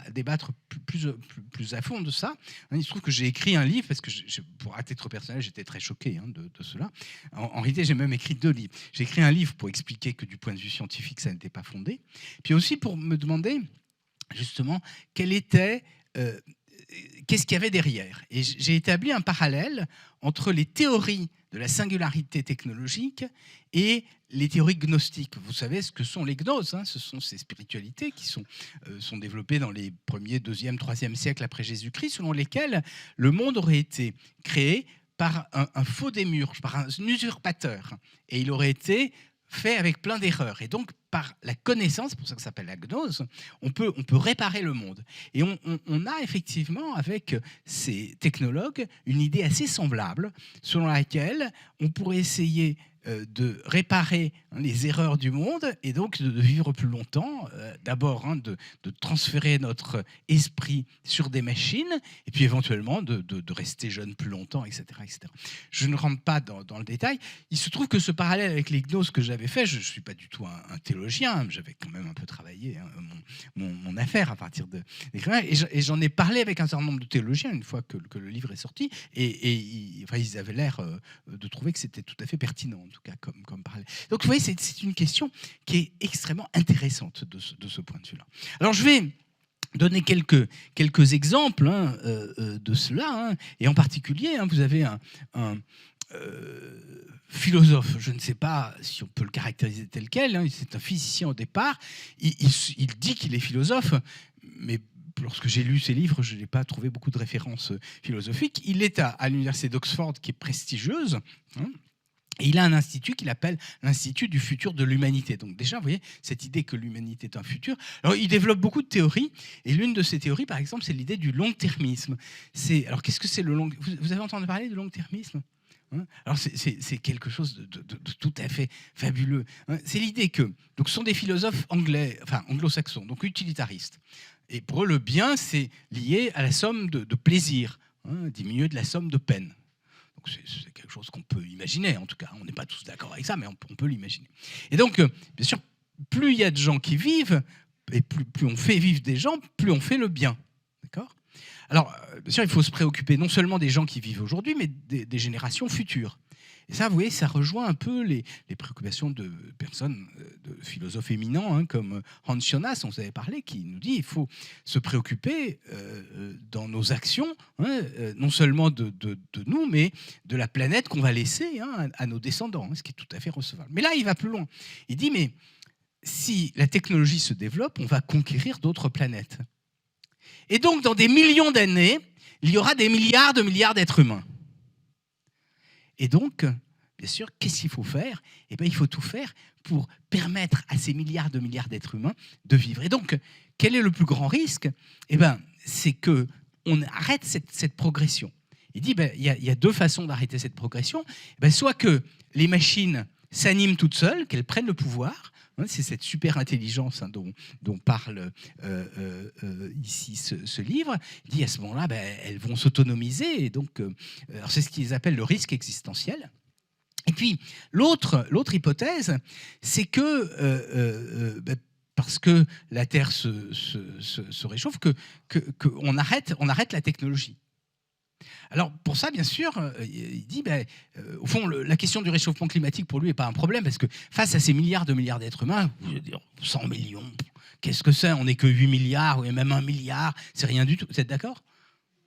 débattre plus à fond de ça. Il se trouve que j'ai écrit un livre, parce que à titre personnel, j'étais très choqué de cela. En réalité, j'ai même écrit 2 livres. J'ai écrit un livre pour expliquer que du point de vue scientifique, ça n'était pas fondé. Puis aussi pour me demander, justement, quelle était qu'est-ce qu'il y avait derrière? Et j'ai établi un parallèle entre les théories de la singularité technologique et les théories gnostiques. Vous savez ce que sont les gnoses, hein, ce sont ces spiritualités qui sont développées dans les 1er, 2e, 3e siècles après Jésus-Christ, selon lesquelles le monde aurait été créé par un faux démiurge, par un usurpateur. Et il aurait été fait avec plein d'erreurs. Et donc, par la connaissance, c'est pour ça que ça s'appelle la gnose, on peut réparer le monde. Et on a effectivement, avec ces technologues, une idée assez semblable, selon laquelle on pourrait essayer de réparer les erreurs du monde et donc de vivre plus longtemps. D'abord, de transférer notre esprit sur des machines et puis éventuellement de rester jeune plus longtemps, etc., etc. Je ne rentre pas dans le détail. Il se trouve que ce parallèle avec les gnoses que j'avais fait, je ne suis pas du tout un théologien, j'avais quand même un peu travaillé mon affaire à partir de l'écrivain, et j'en ai parlé avec un certain nombre de théologiens une fois que le livre est sorti, et ils avaient l'air de trouver que c'était tout à fait pertinent, en tout cas, comme parler. Donc, vous voyez, c'est une question qui est extrêmement intéressante de ce point de vue-là. Alors, je vais donner quelques exemples de cela, et en particulier, vous avez un philosophe, je ne sais pas si on peut le caractériser tel quel, c'est un physicien au départ, il dit qu'il est philosophe, mais lorsque j'ai lu ses livres, je n'ai pas trouvé beaucoup de références philosophiques. Il est à l'université d'Oxford, qui est prestigieuse, et il a un institut qu'il appelle l'Institut du futur de l'humanité. Donc déjà, vous voyez, cette idée que l'humanité est un futur. Alors, il développe beaucoup de théories, et l'une de ces théories, par exemple, c'est l'idée du long-termisme. Alors, qu'est-ce que c'est le long... Vous avez entendu parler du long-termisme ? Alors, c'est quelque chose de tout à fait fabuleux. C'est l'idée que... Donc, ce sont des philosophes anglais, enfin anglo-saxons, donc utilitaristes. Et pour eux, le bien, c'est lié à la somme de plaisir, diminué de la somme de peine. Donc c'est quelque chose qu'on peut imaginer, en tout cas. On n'est pas tous d'accord avec ça, mais on peut l'imaginer. Et donc, bien sûr, plus il y a de gens qui vivent, et plus on fait vivre des gens, plus on fait le bien. D'accord ? Alors, bien sûr, il faut se préoccuper non seulement des gens qui vivent aujourd'hui, mais des générations futures. Et ça, vous voyez, ça rejoint un peu les préoccupations de personnes, de philosophes éminents, comme Hans Jonas, on vous avait parlé, qui nous dit qu'il faut se préoccuper dans nos actions, non seulement de nous, mais de la planète qu'on va laisser à nos descendants, ce qui est tout à fait recevable. Mais là, il va plus loin. Il dit, mais si la technologie se développe, on va conquérir d'autres planètes. Et donc, dans des millions d'années, il y aura des milliards d'êtres humains. Et donc, bien sûr, qu'est-ce qu'il faut faire ? Eh bien, il faut tout faire pour permettre à ces milliards d'êtres humains de vivre. Et donc, quel est le plus grand risque ? Eh bien, c'est qu'on arrête cette progression. Il dit, il y a deux façons d'arrêter cette progression. Soit que les machines s'animent toutes seules, qu'elles prennent le pouvoir. C'est cette super intelligence dont parle ici ce livre. Il dit à ce moment-là, elles vont s'autonomiser. Et donc, alors c'est ce qu'ils appellent le risque existentiel. Et puis, l'autre hypothèse, c'est que parce que la Terre se réchauffe, qu'on arrête la technologie. Alors, pour ça, bien sûr, il dit, au fond, la question du réchauffement climatique, pour lui, n'est pas un problème, parce que face à ces milliards d'êtres humains, 100 millions, qu'est-ce que c'est ? On n'est que 8 milliards, ou même 1 milliard, c'est rien du tout. Vous êtes d'accord ?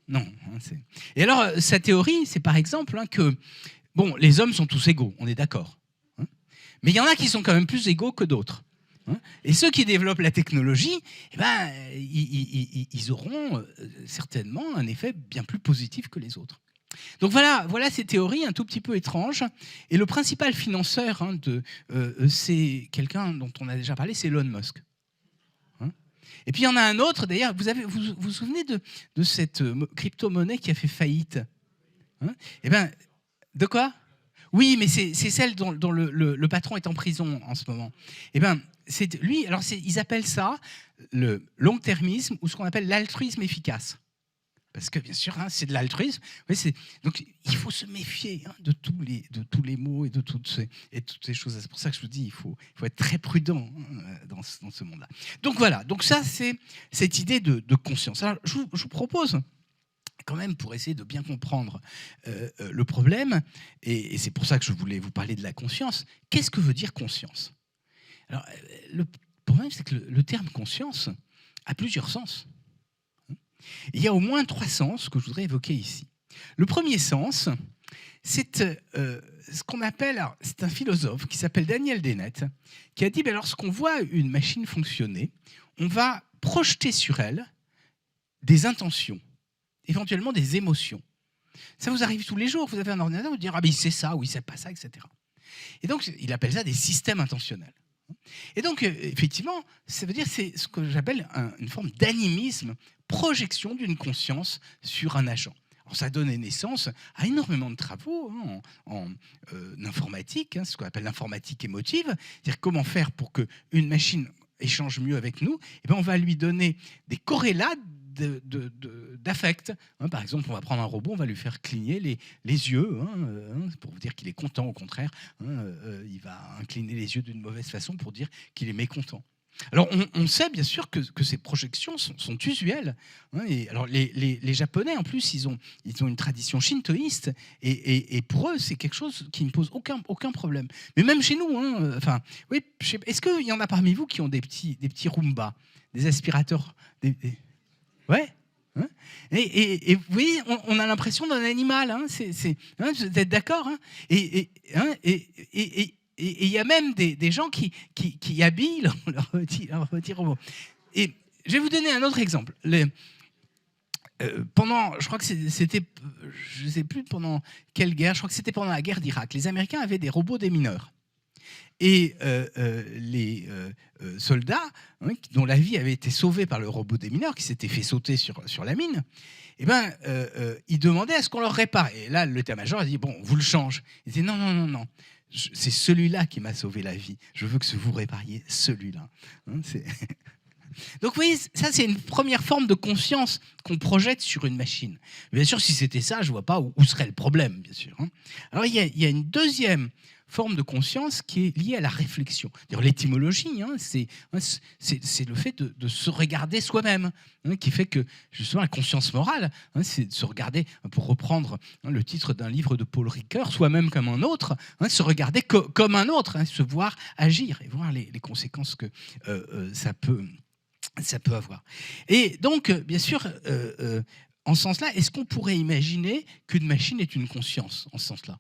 Non. Et alors, sa théorie, c'est par exemple que, bon, les hommes sont tous égaux, on est d'accord. Mais il y en a qui sont quand même plus égaux que d'autres. Et ceux qui développent la technologie, ils auront certainement un effet bien plus positif que les autres. Donc voilà ces théories un tout petit peu étranges. Et le principal financeur, c'est quelqu'un dont on a déjà parlé, c'est Elon Musk. Et puis il y en a un autre, d'ailleurs, vous vous souvenez de cette crypto-monnaie qui a fait faillite ? De quoi ? Oui, mais c'est celle dont le patron est en prison en ce moment. C'est lui. Alors ils appellent ça le long-termisme, ou ce qu'on appelle l'altruisme efficace. Parce que bien sûr, c'est de l'altruisme. Donc il faut se méfier de tous les mots et de toutes ces choses. C'est pour ça que je vous dis, il faut être très prudent dans ce monde-là. Donc voilà. Donc ça, c'est cette idée de conscience. Alors je vous propose, quand même, pour essayer de bien comprendre le problème, et c'est pour ça que je voulais vous parler de la conscience. Qu'est-ce que veut dire conscience ? Alors, le problème, c'est que le terme conscience a plusieurs sens. Il y a au moins 3 sens que je voudrais évoquer ici. Le premier sens, c'est ce qu'on appelle, alors, c'est un philosophe qui s'appelle Daniel Dennett, qui a dit, lorsqu'on voit une machine fonctionner, on va projeter sur elle des intentions, éventuellement des émotions. Ça vous arrive tous les jours, vous avez un ordinateur, vous dites « Ah, mais c'est ça, ou c'est pas ça, etc. » Et donc, il appelle ça des systèmes intentionnels. Et donc, effectivement, ça veut dire c'est ce que j'appelle une forme d'animisme, projection d'une conscience sur un agent. Alors, ça donne naissance à énormément de travaux en informatique, ce qu'on appelle l'informatique émotive, c'est-à-dire comment faire pour qu'une machine échange mieux avec nous. Et bien, on va lui donner des corrélats d'affect. Par exemple, on va prendre un robot, on va lui faire cligner les yeux, pour vous dire qu'il est content, au contraire. Il va incliner les yeux d'une mauvaise façon pour dire qu'il est mécontent. Alors, on sait bien sûr que ces projections sont usuelles. Et alors, les Japonais, en plus, ils ont une tradition shintoïste, et pour eux, c'est quelque chose qui ne pose aucun problème. Mais même chez nous, oui, est-ce qu'il y en a parmi vous qui ont des petits Roomba, des aspirateurs Ouais. Et vous voyez, on a l'impression d'un animal. Vous êtes d'accord, Et il y a même des gens qui habillent leur petit robot. Et je vais vous donner un autre exemple. Je crois que c'était, je ne sais plus pendant quelle guerre, je crois que c'était pendant la guerre d'Irak. Les Américains avaient des robots démineurs. Et les soldats, dont la vie avait été sauvée par le robot démineur, qui s'était fait sauter sur la mine, ils demandaient à ce qu'on leur répare. Et là, l'état-major a dit, bon, on vous le change. Ils disaient, non, c'est celui-là qui m'a sauvé la vie. Je veux que vous répariez celui-là. Donc, vous voyez, ça, c'est une première forme de conscience qu'on projette sur une machine. Bien sûr, si c'était ça, je ne vois pas où serait le problème, bien sûr. Alors, il y a une deuxième forme de conscience qui est liée à la réflexion. L'étymologie, c'est le fait de se regarder soi-même, qui fait que, justement, la conscience morale, c'est de se regarder, pour reprendre le titre d'un livre de Paul Ricoeur, soi-même comme un autre, se regarder comme un autre, se voir agir et voir les conséquences que ça peut avoir. Et donc, bien sûr, en ce sens-là, est-ce qu'on pourrait imaginer qu'une machine est une conscience, en ce sens-là ?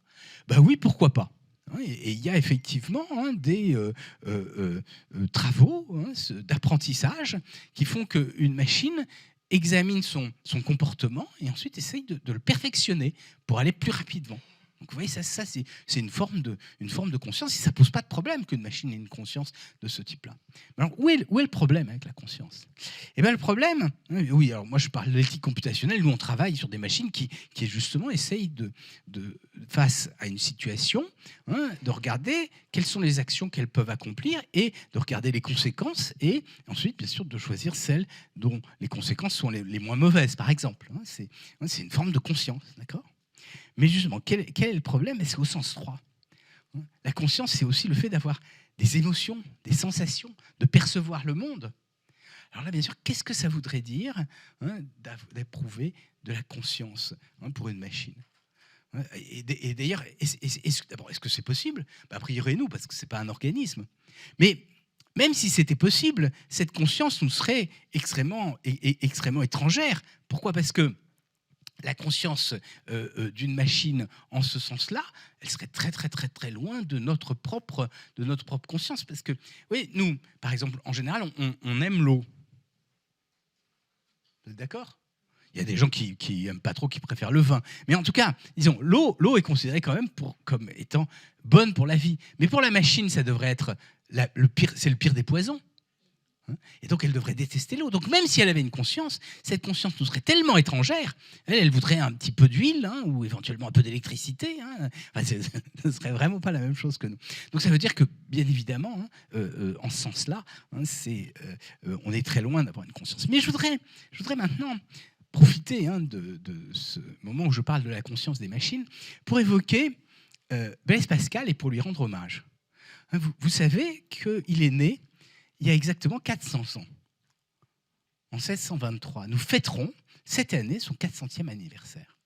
Oui, pourquoi pas ? Et il y a effectivement des travaux d'apprentissage qui font qu'une machine examine son comportement et ensuite essaye de le perfectionner pour aller plus rapidement. Donc vous voyez, ça c'est une forme de conscience, et ça ne pose pas de problème qu'une machine ait une conscience de ce type-là. Alors, où est le problème avec la conscience ? Le problème, oui, alors moi je parle de l'éthique computationnelle, nous on travaille sur des machines qui justement essayent de face à une situation, de regarder quelles sont les actions qu'elles peuvent accomplir et de regarder les conséquences, et ensuite bien sûr de choisir celles dont les conséquences sont les moins mauvaises, par exemple. C'est une forme de conscience, d'accord ? Mais justement, quel est le problème ? C'est au sens 3. La conscience, c'est aussi le fait d'avoir des émotions, des sensations, de percevoir le monde. Alors là, bien sûr, qu'est-ce que ça voudrait dire d'éprouver de la conscience pour une machine ? Et d'ailleurs, est-ce que c'est possible ? A priori, non, parce que ce n'est pas un organisme. Mais même si c'était possible, cette conscience nous serait extrêmement étrangère. Pourquoi ? Parce que la conscience d'une machine en ce sens-là, elle serait très, très, très, très loin de notre propre conscience. Parce que, oui, nous, par exemple, en général, on aime l'eau. Vous êtes d'accord ? Il y a des gens qui n'aiment pas trop, qui préfèrent le vin. Mais en tout cas, disons, l'eau est considérée quand même comme étant bonne pour la vie. Mais pour la machine, ça devrait être c'est le pire des poisons. Et donc, elle devrait détester l'eau. Donc, même si elle avait une conscience, cette conscience nous serait tellement étrangère, elle voudrait un petit peu d'huile, ou éventuellement un peu d'électricité. Ce ne serait vraiment pas la même chose que nous. Donc, ça veut dire que, bien évidemment, en ce sens-là, on est très loin d'avoir une conscience. Mais je voudrais maintenant profiter de ce moment où je parle de la conscience des machines pour évoquer Blaise Pascal et pour lui rendre hommage. Vous savez qu'il est né il y a exactement 400 ans, en 1623. Nous fêterons cette année son 400e anniversaire.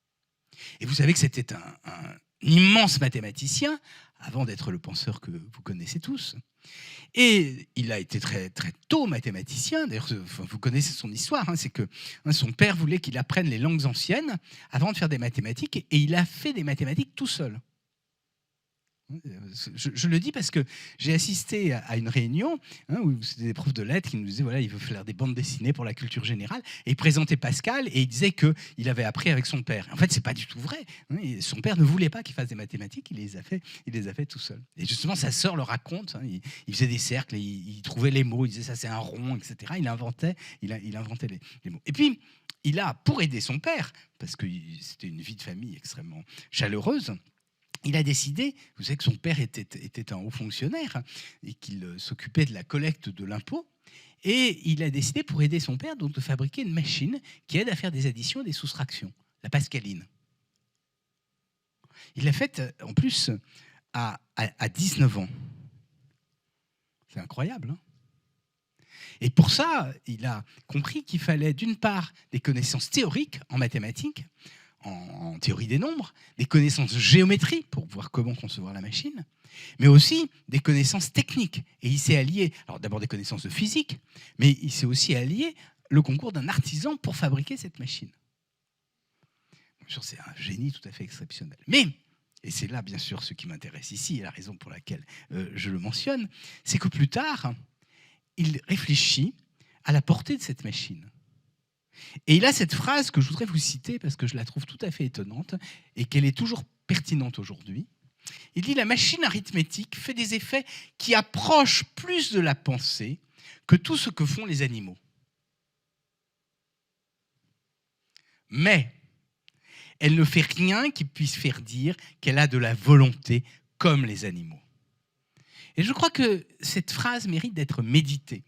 Et vous savez que c'était un immense mathématicien, avant d'être le penseur que vous connaissez tous. Et il a été très, très tôt mathématicien. D'ailleurs, vous connaissez son histoire. C'est que son père voulait qu'il apprenne les langues anciennes avant de faire des mathématiques. Et il a fait des mathématiques tout seul. Je le dis parce que j'ai assisté à une réunion où c'était des profs de lettres qui nous disaient voilà, il veut faire des bandes dessinées pour la culture générale, et il présentait Pascal et il disait qu'il avait appris avec son père. En fait, c'est pas du tout vrai. Son père ne voulait pas qu'il fasse des mathématiques, il les a fait tout seul. Et justement, sa sœur le raconte. Il faisait des cercles, il trouvait les mots, il disait ça c'est un rond, etc. Il inventait les mots. Et puis il a, pour aider son père, parce que c'était une vie de famille extrêmement chaleureuse, il a décidé, vous savez que son père était un haut fonctionnaire et qu'il s'occupait de la collecte de l'impôt, et il a décidé, pour aider son père, donc, de fabriquer une machine qui aide à faire des additions et des soustractions, la pascaline. Il l'a faite, en plus, à 19 ans. C'est incroyable, hein ? Et pour ça, il a compris qu'il fallait, d'une part, des connaissances théoriques en mathématiques, en théorie des nombres, des connaissances de géométrie pour voir comment concevoir la machine, mais aussi des connaissances techniques. Et il s'est allié, alors d'abord des connaissances de physique, mais il s'est aussi allié le concours d'un artisan pour fabriquer cette machine. Bien sûr, c'est un génie tout à fait exceptionnel. Mais, et c'est là bien sûr ce qui m'intéresse ici, et la raison pour laquelle je le mentionne, c'est que plus tard, il réfléchit à la portée de cette machine. Et il a cette phrase que je voudrais vous citer parce que je la trouve tout à fait étonnante et qu'elle est toujours pertinente aujourd'hui. Il dit « La machine arithmétique fait des effets qui approchent plus de la pensée que tout ce que font les animaux. Mais elle ne fait rien qui puisse faire dire qu'elle a de la volonté comme les animaux. » Et je crois que cette phrase mérite d'être méditée.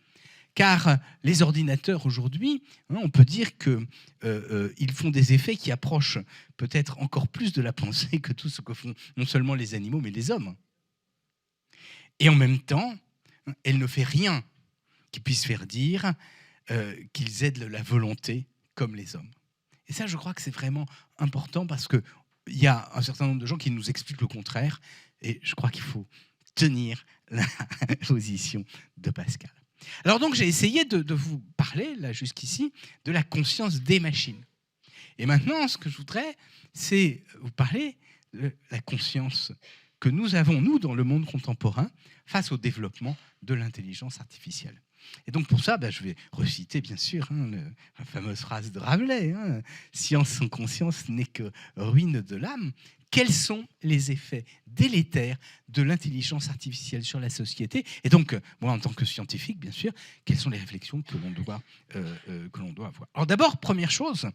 Car les ordinateurs aujourd'hui, on peut dire qu'ils font des effets qui approchent peut-être encore plus de la pensée que tout ce que font non seulement les animaux, mais les hommes. Et en même temps, elle ne fait rien qui puisse faire dire qu'ils aident la volonté comme les hommes. Et ça, je crois que c'est vraiment important parce qu'il y a un certain nombre de gens qui nous expliquent le contraire. Et je crois qu'il faut tenir la position de Pascal. Alors donc j'ai essayé de vous parler, là jusqu'ici, de la conscience des machines. Et maintenant, ce que je voudrais, c'est vous parler de la conscience que nous avons, nous, dans le monde contemporain, face au développement de l'intelligence artificielle. Et donc pour ça, je vais reciter bien sûr la fameuse phrase de Rabelais, « Science sans conscience n'est que ruine de l'âme ». Quels sont les effets délétères de l'intelligence artificielle sur la société ? Et donc, moi, en tant que scientifique, bien sûr, quelles sont les réflexions que l'on doit avoir ? Alors d'abord, première chose,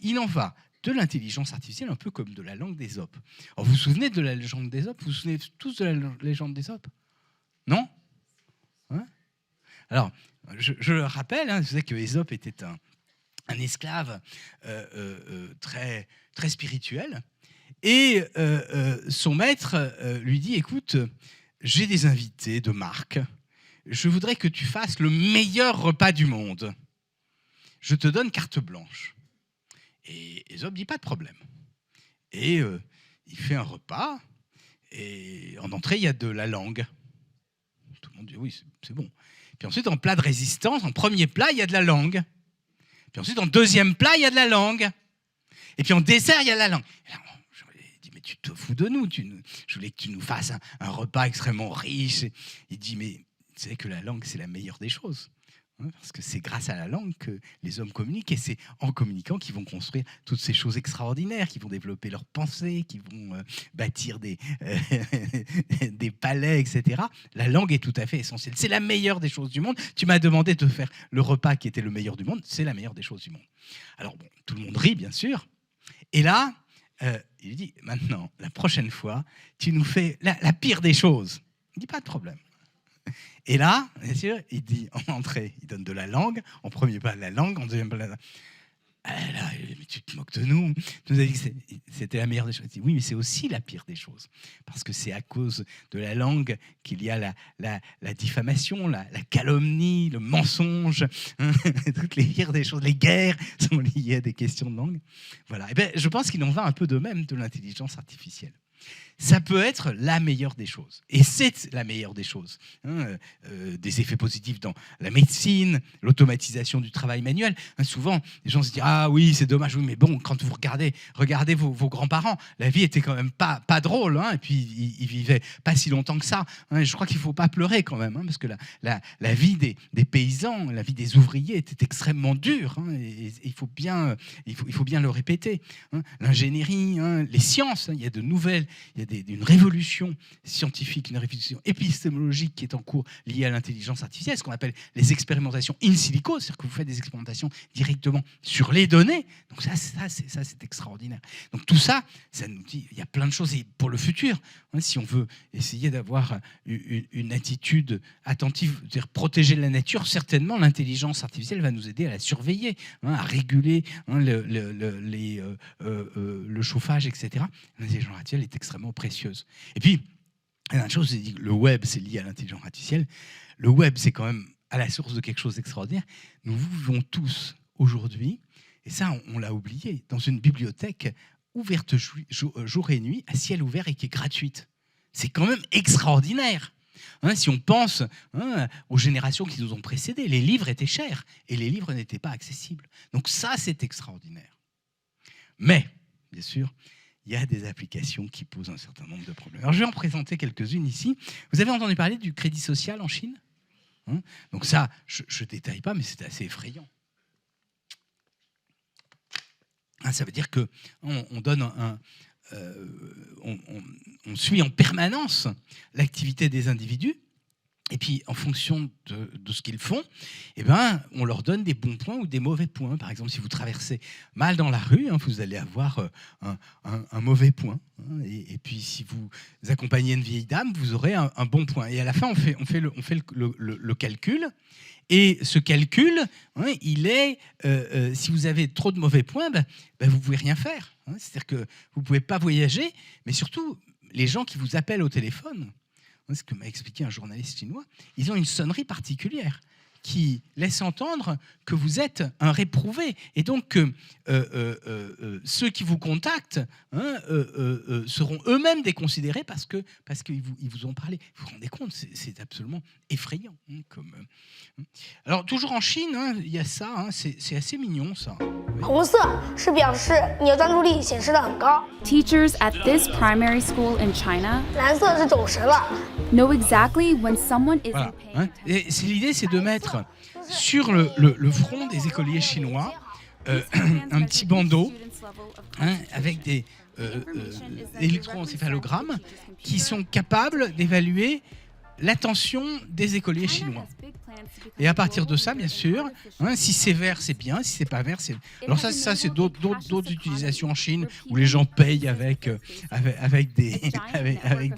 il en va de l'intelligence artificielle un peu comme de la langue d'Ésope. Alors, vous vous souvenez de la légende d'Ésope ? Vous vous souvenez tous de la légende d'Ésope ? Non ? Alors, je le rappelle, vous savez que Ésope était un esclave très, très spirituel. Et son maître lui dit « Écoute, j'ai des invités de marque. Je voudrais que tu fasses le meilleur repas du monde. Je te donne carte blanche. » Et Ésope dit « Pas de problème. » Et il fait un repas. Et en entrée, il y a de la langue. Tout le monde dit « Oui, c'est bon. » Puis ensuite, en plat de résistance, en premier plat, il y a de la langue. Puis ensuite, en deuxième plat, il y a de la langue. Et puis en dessert, il y a de la langue. Et là, mais tu te fous de nous, je voulais que tu nous fasses un repas extrêmement riche. Il dit, mais tu sais que la langue, c'est la meilleure des choses. Parce que c'est grâce à la langue que les hommes communiquent, et c'est en communiquant qu'ils vont construire toutes ces choses extraordinaires, qu'ils vont développer leur pensée, qu'ils vont bâtir des palais, etc. La langue est tout à fait essentielle. C'est la meilleure des choses du monde. Tu m'as demandé de faire le repas qui était le meilleur du monde. C'est la meilleure des choses du monde. Alors bon, tout le monde rit, bien sûr. Et là, il dit, maintenant, la prochaine fois, tu nous fais la pire des choses. Il dit, pas de problème. Et là, bien sûr, il dit, en entrée, il donne de la langue, en premier plat de la langue, en deuxième plat de la langue. Ah là, mais tu te moques de nous. Tu nous as dit que c'était la meilleure des choses. Il dit, oui, mais c'est aussi la pire des choses. Parce que c'est à cause de la langue qu'il y a la diffamation, la calomnie, le mensonge. Toutes les pires des choses. Les guerres sont liées à des questions de langue. Voilà. Et bien, je pense qu'il en va un peu de même de l'intelligence artificielle. Ça peut être la meilleure des choses. Et c'est la meilleure des choses. Des effets positifs dans la médecine, l'automatisation du travail manuel. Souvent, les gens se disent « Ah oui, c'est dommage, oui, mais bon, quand vous regardez vos grands-parents, la vie était quand même pas drôle. Et puis, ils vivaient pas si longtemps que ça. Je crois qu'il ne faut pas pleurer quand même, parce que la vie des paysans, la vie des ouvriers était extrêmement dure. Et il faut bien le répéter. L'ingénierie, les sciences, il y a de nouvelles... Il y a une révolution scientifique, une révolution épistémologique qui est en cours liée à l'intelligence artificielle, ce qu'on appelle les expérimentations in silico, c'est-à-dire que vous faites des expérimentations directement sur les données. Donc ça c'est extraordinaire. Donc tout ça, ça nous dit, il y a plein de choses. Et pour le futur, si on veut essayer d'avoir une attitude attentive, c'est-à-dire protéger la nature, certainement l'intelligence artificielle va nous aider à la surveiller, à réguler le chauffage, etc. L'intelligence artificielle est extrêmement précieuse. Et puis, la chose, c'est que le web, c'est lié à l'intelligence artificielle. Le web, c'est quand même à la source de quelque chose d'extraordinaire. Nous vivons tous aujourd'hui, et ça, on l'a oublié, dans une bibliothèque ouverte jour et nuit, à ciel ouvert et qui est gratuite. C'est quand même extraordinaire. Si on pense aux générations qui nous ont précédées, les livres étaient chers et les livres n'étaient pas accessibles. Donc ça, c'est extraordinaire. Mais, bien sûr, il y a des applications qui posent un certain nombre de problèmes. Alors, je vais en présenter quelques-unes ici. Vous avez entendu parler du crédit social en Chine ? Donc ça, je ne détaille pas, mais c'est assez effrayant. Ça veut dire qu'on donne on suit en permanence l'activité des individus. Et puis, en fonction de ce qu'ils font, on leur donne des bons points ou des mauvais points. Par exemple, si vous traversez mal dans la rue, vous allez avoir un mauvais point. Et puis, si vous accompagnez une vieille dame, vous aurez un bon point. Et à la fin, on fait le calcul. Et ce calcul, il est, si vous avez trop de mauvais points, vous ne pouvez rien faire. C'est-à-dire que vous ne pouvez pas voyager, mais surtout, les gens qui vous appellent au téléphone, ce que m'a expliqué un journaliste chinois, ils ont une sonnerie particulière qui laisse entendre que vous êtes un réprouvé. Et donc, ceux qui vous contactent seront eux-mêmes déconsidérés parce qu'ils vous ont parlé. Vous vous rendez compte, c'est absolument effrayant. Alors, toujours en Chine, il y a ça, c'est assez mignon, ça. Teachers at this primary school in China know exactly when someone isn't Voilà, paying Et l'idée, c'est de mettre sur le front des écoliers chinois un petit bandeau avec des électroencéphalogrammes qui sont capables d'évaluer l'attention des écoliers chinois. Et à partir de ça, bien sûr, si c'est vert, c'est bien, si c'est pas vert, c'est... Alors ça c'est d'autres utilisations en Chine où les gens payent avec de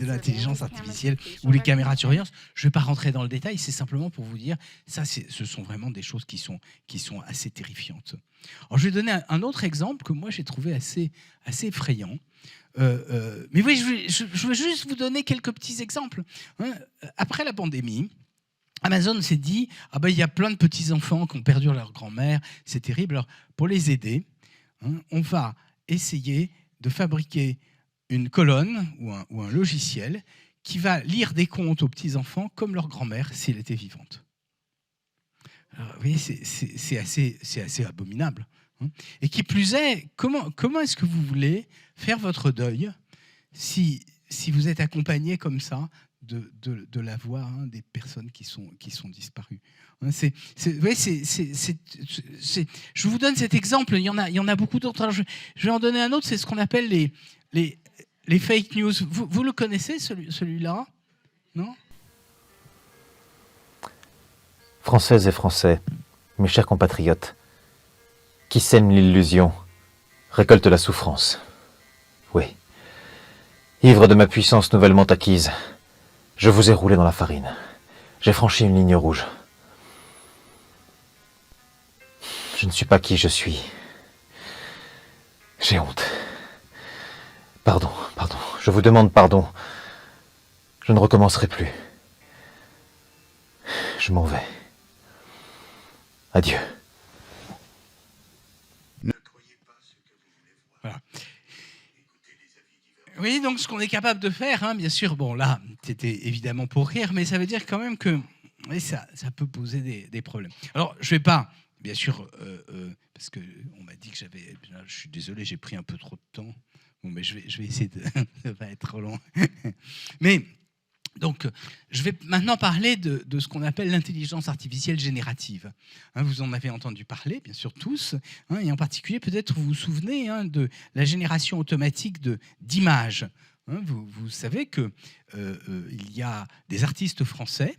l'intelligence artificielle ou les caméras de surveillance. Je ne vais pas rentrer dans le détail, c'est simplement pour vous dire, ce sont vraiment des choses qui sont assez terrifiantes. Alors je vais donner un autre exemple que moi j'ai trouvé assez effrayant. Mais oui, je veux juste vous donner quelques petits exemples. Après la pandémie, Amazon s'est dit il y a plein de petits-enfants qui ont perdu leur grand-mère, c'est terrible. Alors, pour les aider, on va essayer de fabriquer une colonne ou un logiciel qui va lire des contes aux petits-enfants comme leur grand-mère si elle était vivante. Alors, vous voyez, c'est assez abominable. Et qui plus est, comment est-ce que vous voulez faire votre deuil si vous êtes accompagné comme ça de la voix des personnes qui sont disparues. Je vous donne cet exemple, il y en a beaucoup d'autres. Alors je vais en donner un autre, c'est ce qu'on appelle les fake news. Vous le connaissez, celui-là ? Non ? Françaises et Français, mes chers compatriotes, qui sème l'illusion, récolte la souffrance. Oui. Ivre de ma puissance nouvellement acquise, je vous ai roulé dans la farine. J'ai franchi une ligne rouge. Je ne suis pas qui je suis. J'ai honte. Pardon. Je vous demande pardon. Je ne recommencerai plus. Je m'en vais. Adieu. Voilà. Oui, donc ce qu'on est capable de faire, hein, bien sûr, bon là, c'était évidemment pour rire, mais ça veut dire quand même que oui, ça peut poser des problèmes. Alors, je ne vais pas, bien sûr, parce qu'on m'a dit que j'avais... Je suis désolé, j'ai pris un peu trop de temps. Bon, mais je vais essayer de ne pas être trop long. Mais, donc, je vais maintenant parler de ce qu'on appelle l'intelligence artificielle générative. Hein, vous en avez entendu parler, bien sûr, tous. Hein, et en particulier, peut-être vous vous souvenez de la génération automatique d'images. Hein, vous savez qu'il y a des artistes français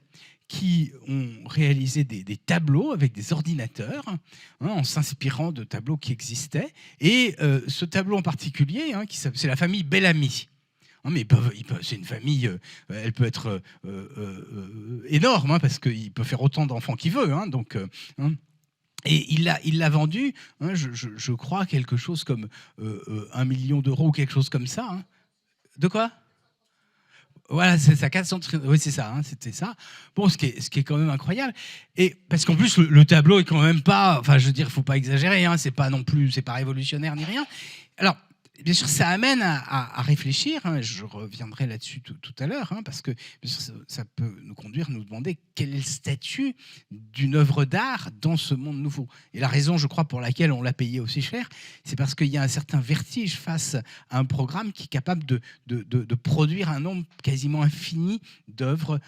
qui ont réalisé des tableaux avec des ordinateurs, hein, en s'inspirant de tableaux qui existaient. Et ce tableau en particulier, hein, c'est la famille Bellamy. Hein, mais c'est une famille, elle peut être énorme, hein, parce qu'il peut faire autant d'enfants qu'il veut. Hein, donc, hein. Et il l'a vendu, hein, je crois, quelque chose comme 1 million d'euros ou quelque chose comme ça. Hein. De quoi ? Voilà, c'est ça, 400. Oui, c'est ça, hein, c'était ça. Bon, ce qui est quand même incroyable. Et parce qu'en plus, le tableau est quand même pas. Enfin, je veux dire, il ne faut pas exagérer, hein, c'est pas non plus, c'est pas révolutionnaire ni rien. Alors, bien sûr, ça amène à réfléchir. Hein, je reviendrai là-dessus tout à l'heure, hein, parce que bien sûr, ça peut nous conduire, nous demander quel est le statut d'une œuvre d'art dans ce monde nouveau. Et la raison, je crois, pour laquelle on l'a payé aussi cher, c'est parce qu'il y a un certain vertige face à un programme qui est capable de produire un nombre quasiment infini d'œuvres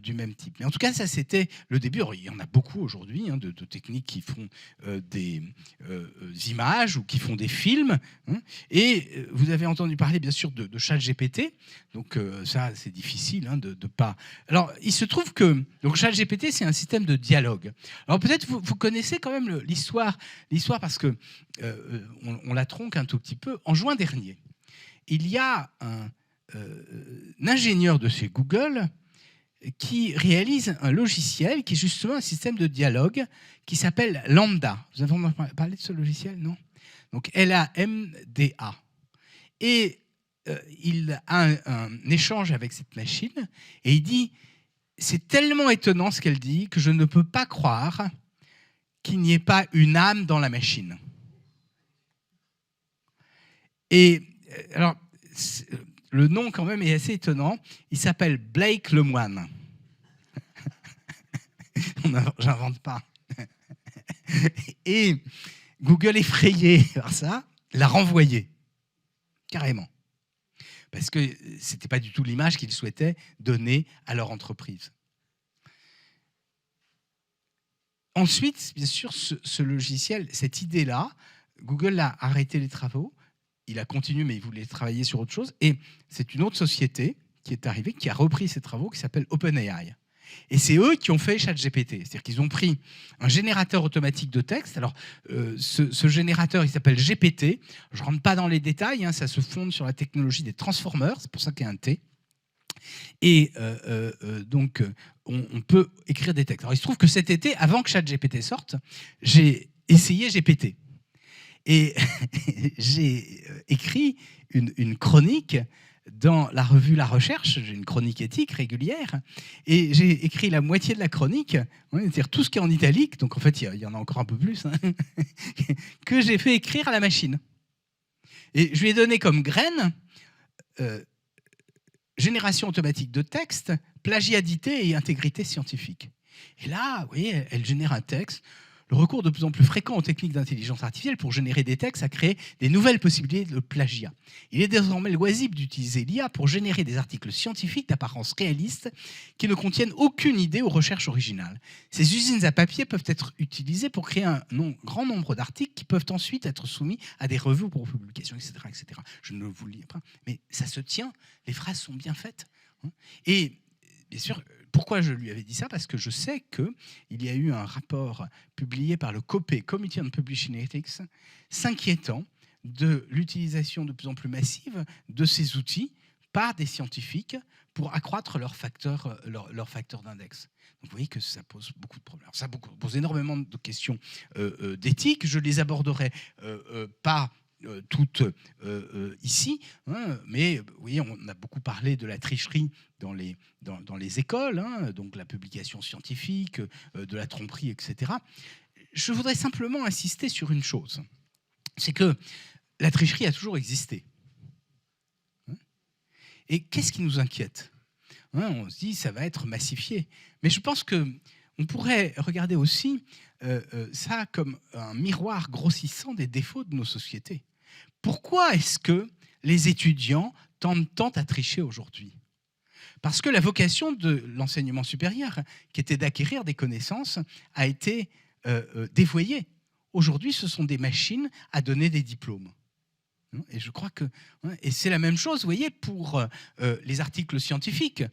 du même type. Mais en tout cas, ça, c'était le début. Alors, il y en a beaucoup aujourd'hui, hein, de techniques qui font des images ou qui font des films. Hein, et vous avez entendu parler, bien sûr, de ChatGPT. Donc, ça, c'est difficile, hein, de pas... Alors, il se trouve que... Donc, ChatGPT, c'est un système de dialogue. Alors, peut-être vous connaissez quand même l'histoire parce que on la tronque un tout petit peu. En juin dernier, il y a un ingénieur de chez Google qui réalise un logiciel qui est justement un système de dialogue qui s'appelle Lambda. Vous avez entendu parler de ce logiciel, non ? Donc LAMDA. Et il a un échange avec cette machine et il dit « C'est tellement étonnant ce qu'elle dit que je ne peux pas croire qu'il n'y ait pas une âme dans la machine. » Et alors, le nom quand même est assez étonnant. Il s'appelle Blake Lemoine. J'invente pas. Et Google, effrayé par ça, l'a renvoyé, carrément. Parce que ce n'était pas du tout l'image qu'ils souhaitaient donner à leur entreprise. Ensuite, bien sûr, ce logiciel, cette idée-là, Google a arrêté les travaux. Il a continué, mais il voulait travailler sur autre chose. Et c'est une autre société qui est arrivée, qui a repris ces travaux, qui s'appelle OpenAI. Et c'est eux qui ont fait ChatGPT. C'est-à-dire qu'ils ont pris un générateur automatique de texte. Alors, ce générateur, il s'appelle GPT. Je ne rentre pas dans les détails, hein, ça se fonde sur la technologie des transformers, c'est pour ça qu'il y a un T. Et donc, on peut écrire des textes. Alors, il se trouve que cet été, avant que ChatGPT sorte, j'ai essayé GPT. Et j'ai écrit une chronique dans la revue La Recherche. J'ai une chronique éthique régulière, et j'ai écrit la moitié de la chronique, c'est-à-dire tout ce qui est en italique, donc en fait il y en a encore un peu plus, hein, que j'ai fait écrire à la machine. Et je lui ai donné comme graine génération automatique de texte, plagiadité et intégrité scientifique. Et là, vous voyez, elle génère un texte. Le recours de plus en plus fréquent aux techniques d'intelligence artificielle pour générer des textes a créé des nouvelles possibilités de plagiat. Il est désormais loisible d'utiliser l'IA pour générer des articles scientifiques d'apparence réaliste qui ne contiennent aucune idée aux recherches originales. Ces usines à papier peuvent être utilisées pour créer un grand nombre d'articles qui peuvent ensuite être soumis à des revues pour publication, etc., etc. Je ne vous lis pas, mais ça se tient, les phrases sont bien faites. Et bien sûr, pourquoi je lui avais dit ça ? Parce que je sais qu'il y a eu un rapport publié par le COPE, Committee on Publishing Ethics, s'inquiétant de l'utilisation de plus en plus massive de ces outils par des scientifiques pour accroître leur facteur d'index. Donc vous voyez que ça pose beaucoup de problèmes. Alors ça pose énormément de questions d'éthique. Je les aborderai pas toutes ici, hein, mais oui, on a beaucoup parlé de la tricherie dans les écoles, hein, donc la publication scientifique, de la tromperie, etc. Je voudrais simplement insister sur une chose, c'est que la tricherie a toujours existé. Et qu'est-ce qui nous inquiète ? On se dit, ça va être massifié. Mais je pense qu'on pourrait regarder aussi ça comme un miroir grossissant des défauts de nos sociétés. Pourquoi est-ce que les étudiants tendent tant à tricher aujourd'hui ? Parce que la vocation de l'enseignement supérieur, qui était d'acquérir des connaissances, a été dévoyée. Aujourd'hui, ce sont des machines à donner des diplômes. Et je crois que... Et c'est la même chose, vous voyez, pour les articles scientifiques.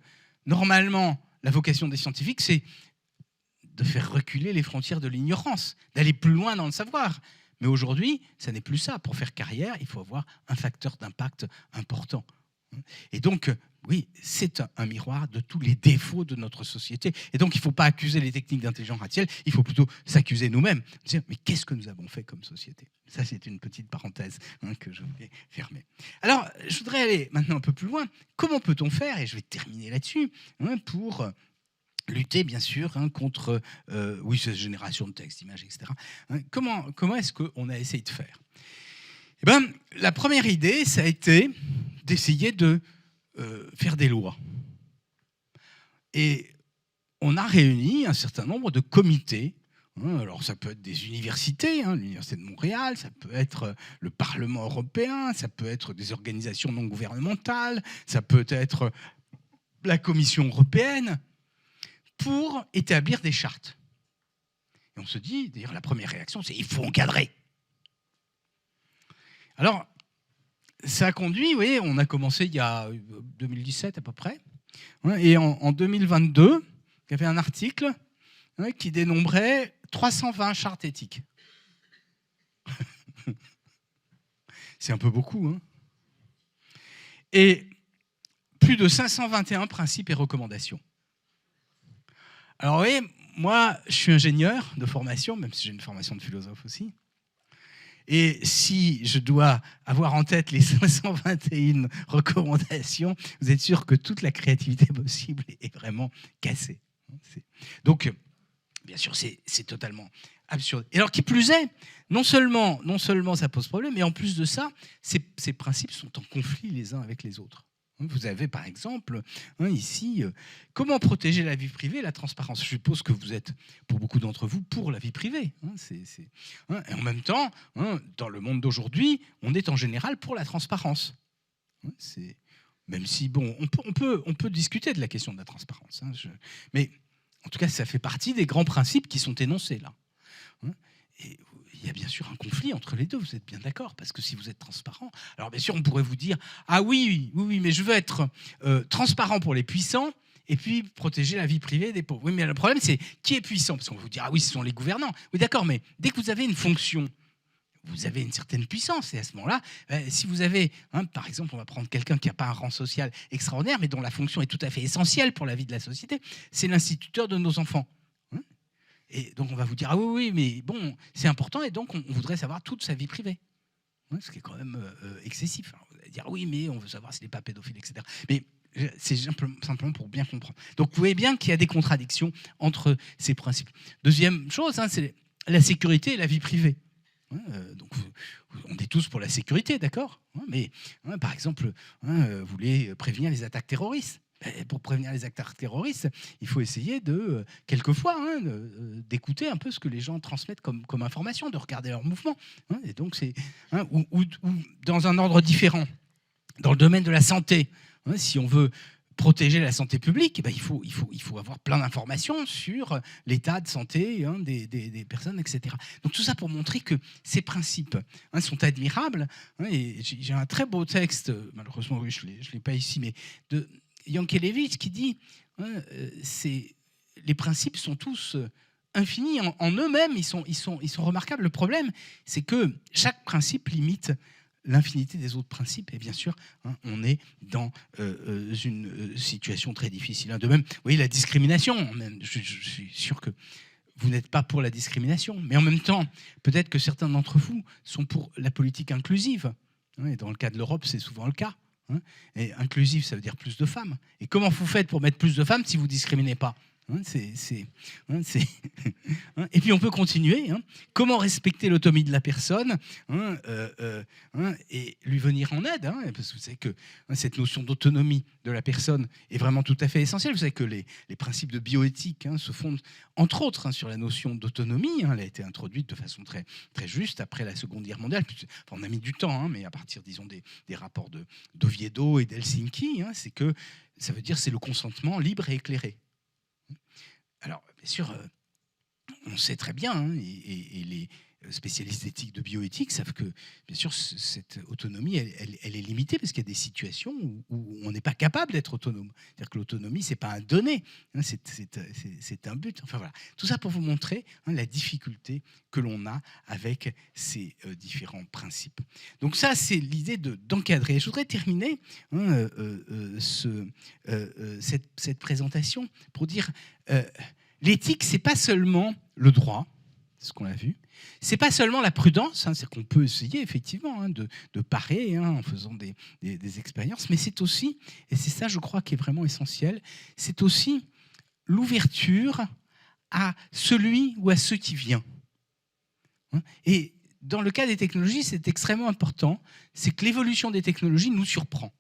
Normalement, la vocation des scientifiques, c'est de faire reculer les frontières de l'ignorance, d'aller plus loin dans le savoir. Mais aujourd'hui, ça n'est plus ça. Pour faire carrière, il faut avoir un facteur d'impact important. Et donc, oui, c'est un miroir de tous les défauts de notre société. Et donc, il ne faut pas accuser les techniques d'intelligence artificielle, il faut plutôt s'accuser nous-mêmes. Dire, mais qu'est-ce que nous avons fait comme société ? Ça, c'est une petite parenthèse que je voulais fermer. Alors, je voudrais aller maintenant un peu plus loin. Comment peut-on faire, et je vais terminer là-dessus, pour lutter, bien sûr, contre cette génération de textes, d'images, etc. Comment est-ce qu'on a essayé de faire ? Eh bien, la première idée, ça a été d'essayer de faire des lois. Et on a réuni un certain nombre de comités. Alors, ça peut être des universités, l'Université de Montréal, ça peut être le Parlement européen, ça peut être des organisations non gouvernementales, ça peut être la Commission européenne, pour établir des chartes. Et on se dit, d'ailleurs, la première réaction, c'est il faut encadrer. Alors, ça a conduit, vous voyez, on a commencé il y a 2017 à peu près, et en 2022, il y avait un article qui dénombrait 320 chartes éthiques. C'est un peu beaucoup, Et plus de 521 principes et recommandations. Alors, vous voyez, moi, je suis ingénieur de formation, même si j'ai une formation de philosophe aussi. Et si je dois avoir en tête les 521 recommandations, vous êtes sûr que toute la créativité possible est vraiment cassée. Donc, bien sûr, c'est totalement absurde. Et alors, qui plus est, non seulement ça pose problème, mais en plus de ça, ces principes sont en conflit les uns avec les autres. Vous avez par exemple ici, comment protéger la vie privée et la transparence. Je suppose que vous êtes, pour beaucoup d'entre vous, pour la vie privée. Et en même temps, dans le monde d'aujourd'hui, on est en général pour la transparence. Même si, bon, on peut discuter de la question de la transparence. Mais en tout cas, ça fait partie des grands principes qui sont énoncés là. Et il y a bien sûr un conflit entre les deux, vous êtes bien d'accord, parce que si vous êtes transparent, alors bien sûr on pourrait vous dire « Ah oui, mais je veux être transparent pour les puissants et puis protéger la vie privée des pauvres. » Oui, mais le problème c'est qui est puissant ? Parce qu'on va vous dire « Ah oui, ce sont les gouvernants. » Oui, d'accord, mais dès que vous avez une fonction, vous avez une certaine puissance. Et à ce moment-là, si vous avez, par exemple, on va prendre quelqu'un qui n'a pas un rang social extraordinaire, mais dont la fonction est tout à fait essentielle pour la vie de la société, c'est l'instituteur de nos enfants. Et donc on va vous dire, ah oui, mais bon, c'est important, et donc on voudrait savoir toute sa vie privée. Ce qui est quand même excessif. Alors, vous allez dire, oui, mais on veut savoir s'il n'est pas pédophile, etc. Mais c'est simplement pour bien comprendre. Donc vous voyez bien qu'il y a des contradictions entre ces principes. Deuxième chose, c'est la sécurité et la vie privée. Donc on est tous pour la sécurité, d'accord ? Mais par exemple, vous voulez prévenir les attaques terroristes. Pour prévenir les attaques terroristes, il faut essayer quelquefois, d'écouter un peu ce que les gens transmettent comme information, de regarder leurs mouvements. Et donc c'est, ou dans un ordre différent, dans le domaine de la santé, si on veut protéger la santé publique, il faut avoir plein d'informations sur l'état de santé des personnes, etc. Donc tout ça pour montrer que ces principes sont admirables. Et j'ai un très beau texte, malheureusement oui, je l'ai pas ici, mais de Yankelevitch qui dit les principes sont tous infinis en eux-mêmes, ils sont remarquables. Le problème, c'est que chaque principe limite l'infinité des autres principes. Et bien sûr, on est dans une situation très difficile. De même, vous voyez, la discrimination, je suis sûr que vous n'êtes pas pour la discrimination, mais en même temps, peut-être que certains d'entre vous sont pour la politique inclusive. Et dans le cas de l'Europe, c'est souvent le cas. Et inclusif, ça veut dire plus de femmes. Et comment vous faites pour mettre plus de femmes si vous ne discriminez pas ? Et puis on peut continuer. Comment respecter l'autonomie de la personne et lui venir en aide, parce que vous savez que cette notion d'autonomie de la personne est vraiment tout à fait essentielle. Vous savez que les principes de bioéthique se fondent entre autres sur la notion d'autonomie. Elle a été introduite de façon très, très juste après la Seconde Guerre mondiale. Enfin, on a mis du temps, mais à partir, disons, des rapports d'Oviedo et d'Helsinki, c'est que ça veut dire c'est le consentement libre et éclairé. Alors, bien sûr, on sait très bien, et les spécialistes d'éthique, de bioéthique savent que, bien sûr, cette autonomie, elle est limitée parce qu'il y a des situations où on n'est pas capable d'être autonome. C'est-à-dire que l'autonomie, ce n'est pas un donné, c'est un but. Enfin voilà, tout ça pour vous montrer la difficulté que l'on a avec ces différents principes. Donc ça, c'est l'idée d'encadrer. Je voudrais terminer cette présentation pour dire l'éthique, c'est pas seulement le droit, c'est ce qu'on a vu. C'est pas seulement la prudence, c'est qu'on peut essayer effectivement de parer en faisant des expériences, mais c'est aussi, et c'est ça je crois qui est vraiment essentiel, c'est aussi l'ouverture à celui ou à ceux qui vient. Et dans le cas des technologies, c'est extrêmement important, c'est que l'évolution des technologies nous surprend.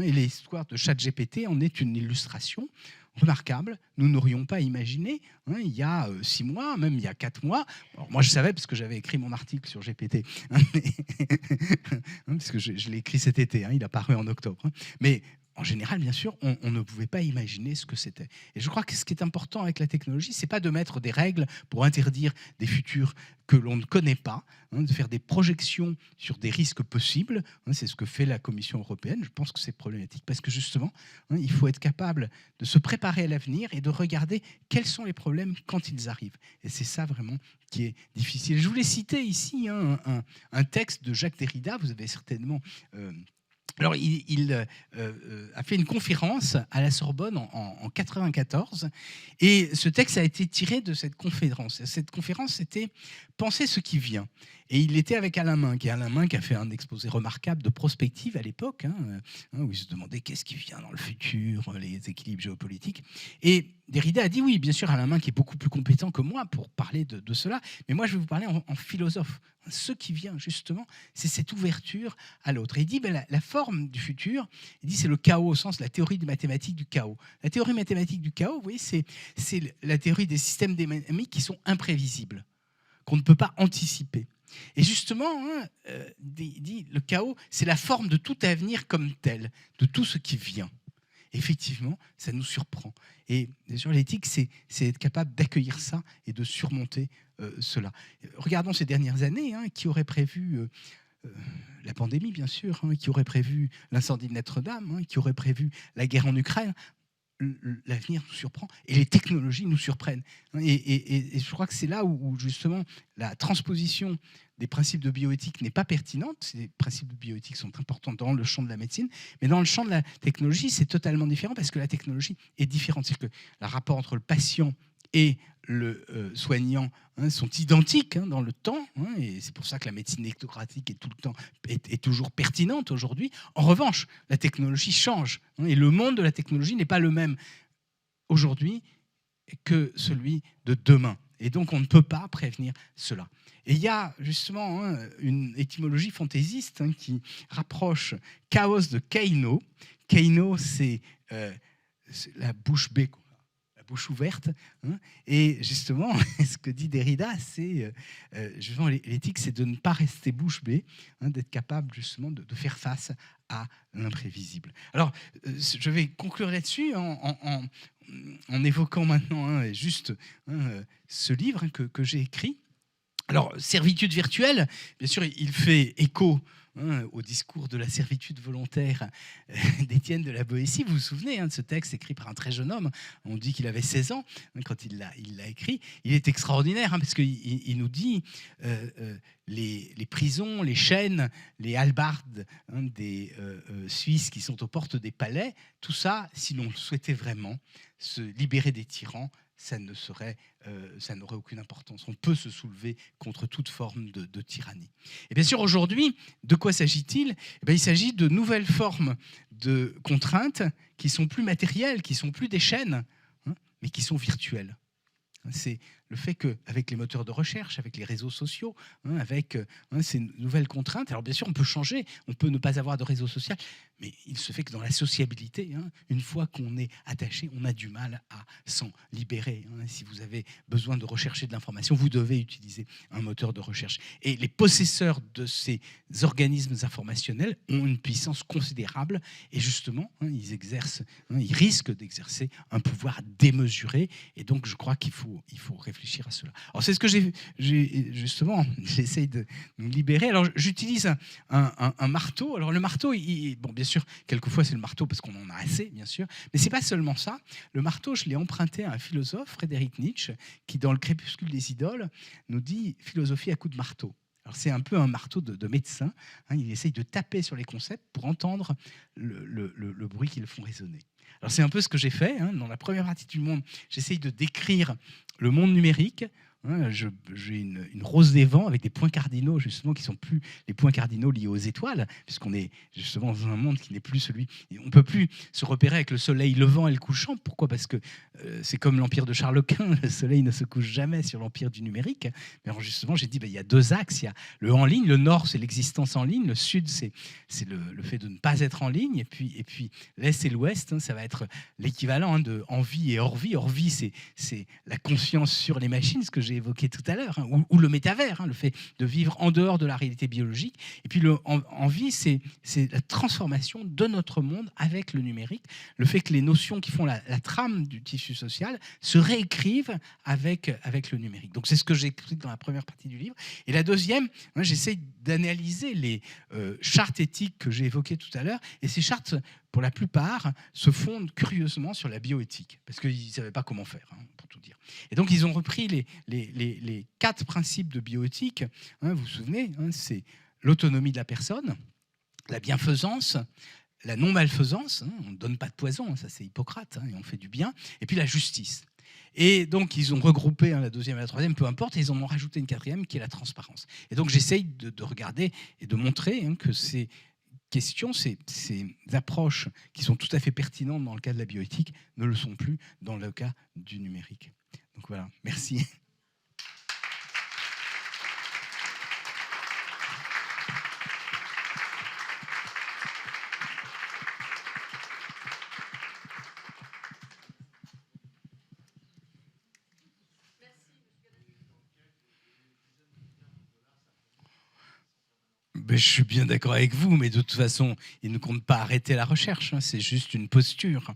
Et l'histoire de ChatGPT en est une illustration remarquable. Nous n'aurions pas imaginé, il y a 6 mois, même il y a 4 mois. Alors moi, je savais parce que j'avais écrit mon article sur GPT, parce que je l'ai écrit cet été, il a paru en octobre. Mais en général, bien sûr, on ne pouvait pas imaginer ce que c'était. Et je crois que ce qui est important avec la technologie, c'est pas de mettre des règles pour interdire des futurs que l'on ne connaît pas, de faire des projections sur des risques possibles. C'est ce que fait la Commission européenne. Je pense que c'est problématique parce que justement, il faut être capable de se préparer à l'avenir et de regarder quels sont les problèmes quand ils arrivent. Et c'est ça vraiment qui est difficile. Je voulais citer ici un texte de Jacques Derrida. Vous avez certainement... Alors, il a fait une conférence à la Sorbonne en 1994, et ce texte a été tiré de cette conférence. Cette conférence, c'était « Penser ce qui vient ». Et il était avec Alain Minc, et Alain Minc a fait un exposé remarquable de prospective à l'époque, où il se demandait qu'est-ce qui vient dans le futur, les équilibres géopolitiques. Et Derrida a dit oui, bien sûr, Alain Minc est beaucoup plus compétent que moi pour parler de cela, mais moi je vais vous parler en philosophe. Ce qui vient justement, c'est cette ouverture à l'autre. Et il dit la forme du futur, il dit c'est le chaos au sens de la théorie des mathématiques du chaos. La théorie mathématique du chaos, vous voyez, c'est la théorie des systèmes dynamiques qui sont imprévisibles, qu'on ne peut pas anticiper. Et justement, dit le chaos, c'est la forme de tout avenir comme tel, de tout ce qui vient. Effectivement, ça nous surprend. Et bien sûr, l'éthique, c'est être capable d'accueillir ça et de surmonter cela. Regardons ces dernières années, qui aurait prévu la pandémie, bien sûr, qui aurait prévu l'incendie de Notre-Dame, qui aurait prévu la guerre en Ukraine. L'avenir nous surprend et les technologies nous surprennent. Et je crois que c'est là où justement la transposition des principes de bioéthique n'est pas pertinente. Ces principes de bioéthique sont importants dans le champ de la médecine, mais dans le champ de la technologie, c'est totalement différent parce que la technologie est différente. C'est-à-dire que le rapport entre le patient et le soignant sont identiques dans le temps, et c'est pour ça que la médecine technocratique est toujours pertinente aujourd'hui. En revanche, la technologie change, et le monde de la technologie n'est pas le même aujourd'hui que celui de demain. Et donc, on ne peut pas prévenir cela. Et il y a justement une étymologie fantaisiste qui rapproche chaos de keino. Keino, c'est la bouche bée, bouche ouverte. Et justement, ce que dit Derrida, c'est justement l'éthique, c'est de ne pas rester bouche bée, d'être capable justement de faire face à l'imprévisible. Alors, je vais conclure là-dessus en évoquant maintenant juste ce livre que j'ai écrit. Alors, Servitude virtuelle, bien sûr, il fait écho au discours de la servitude volontaire d'Étienne de la Boétie. Vous vous souvenez de ce texte écrit par un très jeune homme. On dit qu'il avait 16 ans quand il l'a écrit. Il est extraordinaire parce qu'il nous dit les prisons, les chaînes, les hallebardes des Suisses qui sont aux portes des palais, tout ça, si l'on le souhaitait vraiment, se libérer des tyrans, ça n'aurait aucune importance. On peut se soulever contre toute forme de tyrannie. Et bien sûr, aujourd'hui, de quoi s'agit-il ? Il s'agit de nouvelles formes de contraintes qui sont plus matérielles, qui sont plus des chaînes. mais qui sont virtuelles. C'est le fait qu'avec les moteurs de recherche, avec les réseaux sociaux, avec ces nouvelles contraintes, alors bien sûr on peut changer, on peut ne pas avoir de réseau social, mais il se fait que dans la sociabilité, une fois qu'on est attaché, on a du mal à s'en libérer. Si vous avez besoin de rechercher de l'information, vous devez utiliser un moteur de recherche. Et les possesseurs de ces organismes informationnels ont une puissance considérable et justement, ils exercent, ils risquent d'exercer un pouvoir démesuré. Et donc, je crois qu'il faut réfléchir à cela. Alors, c'est ce que justement, j'essaye de me libérer. Alors, j'utilise un marteau. Alors, le marteau, bon, bien sûr, quelquefois, c'est le marteau parce qu'on en a assez, bien sûr. Mais c'est pas seulement ça. Le marteau, je l'ai emprunté à un philosophe, Friedrich Nietzsche, qui, dans le Crépuscule des idoles, nous dit « philosophie à coups de marteau ». Alors, c'est un peu un marteau de médecin. Il essaye de taper sur les concepts pour entendre le bruit qu'ils font résonner. Alors, c'est un peu ce que j'ai fait. Dans la première partie du monde, j'essaye de décrire le monde numérique. J'ai une rose des vents avec des points cardinaux, justement, qui ne sont plus les points cardinaux liés aux étoiles, puisqu'on est justement dans un monde qui n'est plus celui... On ne peut plus se repérer avec le soleil levant et le couchant. Pourquoi ? Parce que c'est comme l'empire de Charles Quint, le soleil ne se couche jamais sur l'empire du numérique. Mais alors justement, j'ai dit, il y a deux axes. Il y a le en ligne, le nord, c'est l'existence en ligne, le sud, c'est le fait de ne pas être en ligne, et puis l'est et l'ouest, ça va être l'équivalent de envie et hors vie. Hors vie, c'est la conscience sur les machines, ce que j'ai évoqué tout à l'heure, ou le métavers, le fait de vivre en dehors de la réalité biologique. Et puis en vie, c'est la transformation de notre monde avec le numérique, le fait que les notions qui font la trame du tissu social se réécrivent avec le numérique. Donc c'est ce que j'ai écrit dans la première partie du livre. Et la deuxième, j'essaie d'analyser les chartes éthiques que j'ai évoquées tout à l'heure, et ces chartes, pour la plupart, se fondent curieusement sur la bioéthique, parce qu'ils ne savaient pas comment faire, pour tout dire. Et donc, ils ont repris les 4 principes de bioéthique. Vous vous souvenez, c'est l'autonomie de la personne, la bienfaisance, la non-malfaisance, on ne donne pas de poison, ça c'est Hippocrate, et on fait du bien, et puis la justice. Et donc, ils ont regroupé la deuxième et la troisième, peu importe, et ils en ont rajouté une quatrième qui est la transparence. Et donc, j'essaye de regarder et de montrer que ces questions, ces approches qui sont tout à fait pertinentes dans le cas de la bioéthique ne le sont plus dans le cas du numérique. Donc voilà, merci. Ben, je suis bien d'accord avec vous, mais de toute façon, il ne compte pas arrêter la recherche, c'est juste une posture.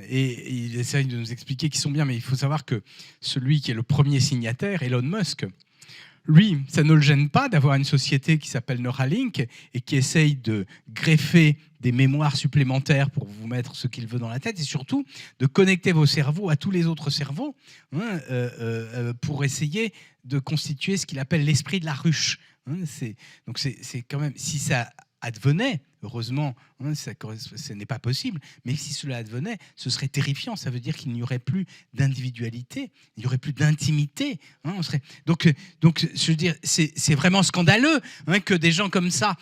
Et il essaye de nous expliquer qu'ils sont bien, mais il faut savoir que celui qui est le premier signataire, Elon Musk, lui, ça ne le gêne pas d'avoir une société qui s'appelle Neuralink et qui essaye de greffer des mémoires supplémentaires pour vous mettre ce qu'il veut dans la tête, et surtout de connecter vos cerveaux à tous les autres cerveaux pour essayer de constituer ce qu'il appelle l'esprit de la ruche. Donc c'est quand même, si ça advenait, heureusement, ce n'est pas possible, mais si cela advenait, ce serait terrifiant. Ça veut dire qu'il n'y aurait plus d'individualité, il n'y aurait plus d'intimité. Donc, je veux dire, c'est vraiment scandaleux que des gens comme ça,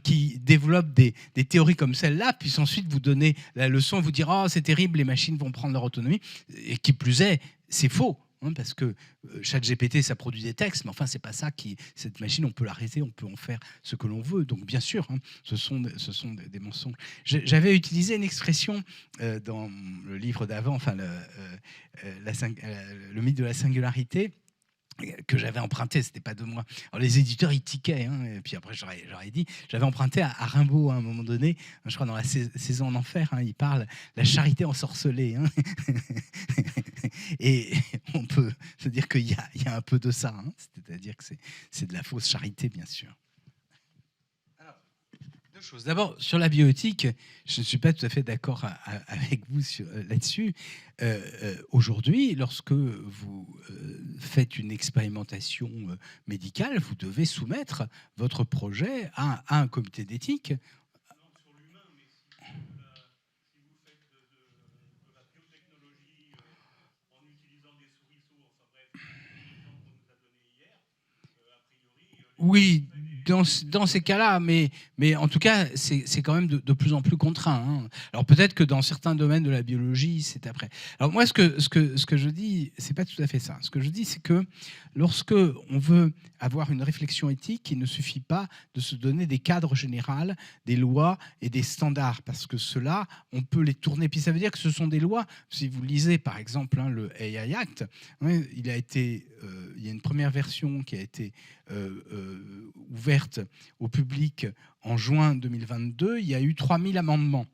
qui développent des théories comme celle-là, puissent ensuite vous donner la leçon, vous dire « Oh, c'est terrible, les machines vont prendre leur autonomie », et qui plus est, c'est faux. Parce que ChatGPT, ça produit des textes, mais enfin, c'est pas ça cette machine, on peut l'arrêter, on peut en faire ce que l'on veut. Donc, bien sûr, ce sont des mensonges. J'avais utilisé une expression dans le livre d'avant, enfin, le mythe de la singularité, que j'avais emprunté, c'était pas de moi. Alors les éditeurs, ils tiquaient, et puis après j'aurais dit, j'avais emprunté à Rimbaud à un moment donné, je crois dans la saison en enfer, il parle la charité ensorcelée, et on peut se dire qu'il y a un peu de ça, c'est-à-dire que c'est de la fausse charité, bien sûr. Deux choses. D'abord, sur la bioéthique, je ne suis pas tout à fait d'accord avec vous là-dessus. Aujourd'hui, lorsque vous faites une expérimentation médicale, vous devez soumettre votre projet à un comité d'éthique. Sur l'humain, mais si vous faites de la biotechnologie en utilisant des souriceaux, enfin bref, l'exemple qu'on nous a donné hier, a priori... Oui. dans ces cas-là, mais en tout cas, c'est quand même de plus en plus contraint. Hein. Alors peut-être que dans certains domaines de la biologie, c'est après. Alors moi, ce que je dis, c'est pas tout à fait ça. Ce que je dis, c'est que lorsque on veut avoir une réflexion éthique, il ne suffit pas de se donner des cadres généraux, des lois et des standards, parce que ceux-là, on peut les tourner. Puis ça veut dire que ce sont des lois. Si vous lisez, par exemple, le AI Act, il y a une première version qui a été ouverte au public en juin 2022. Il y a eu 3000 amendements.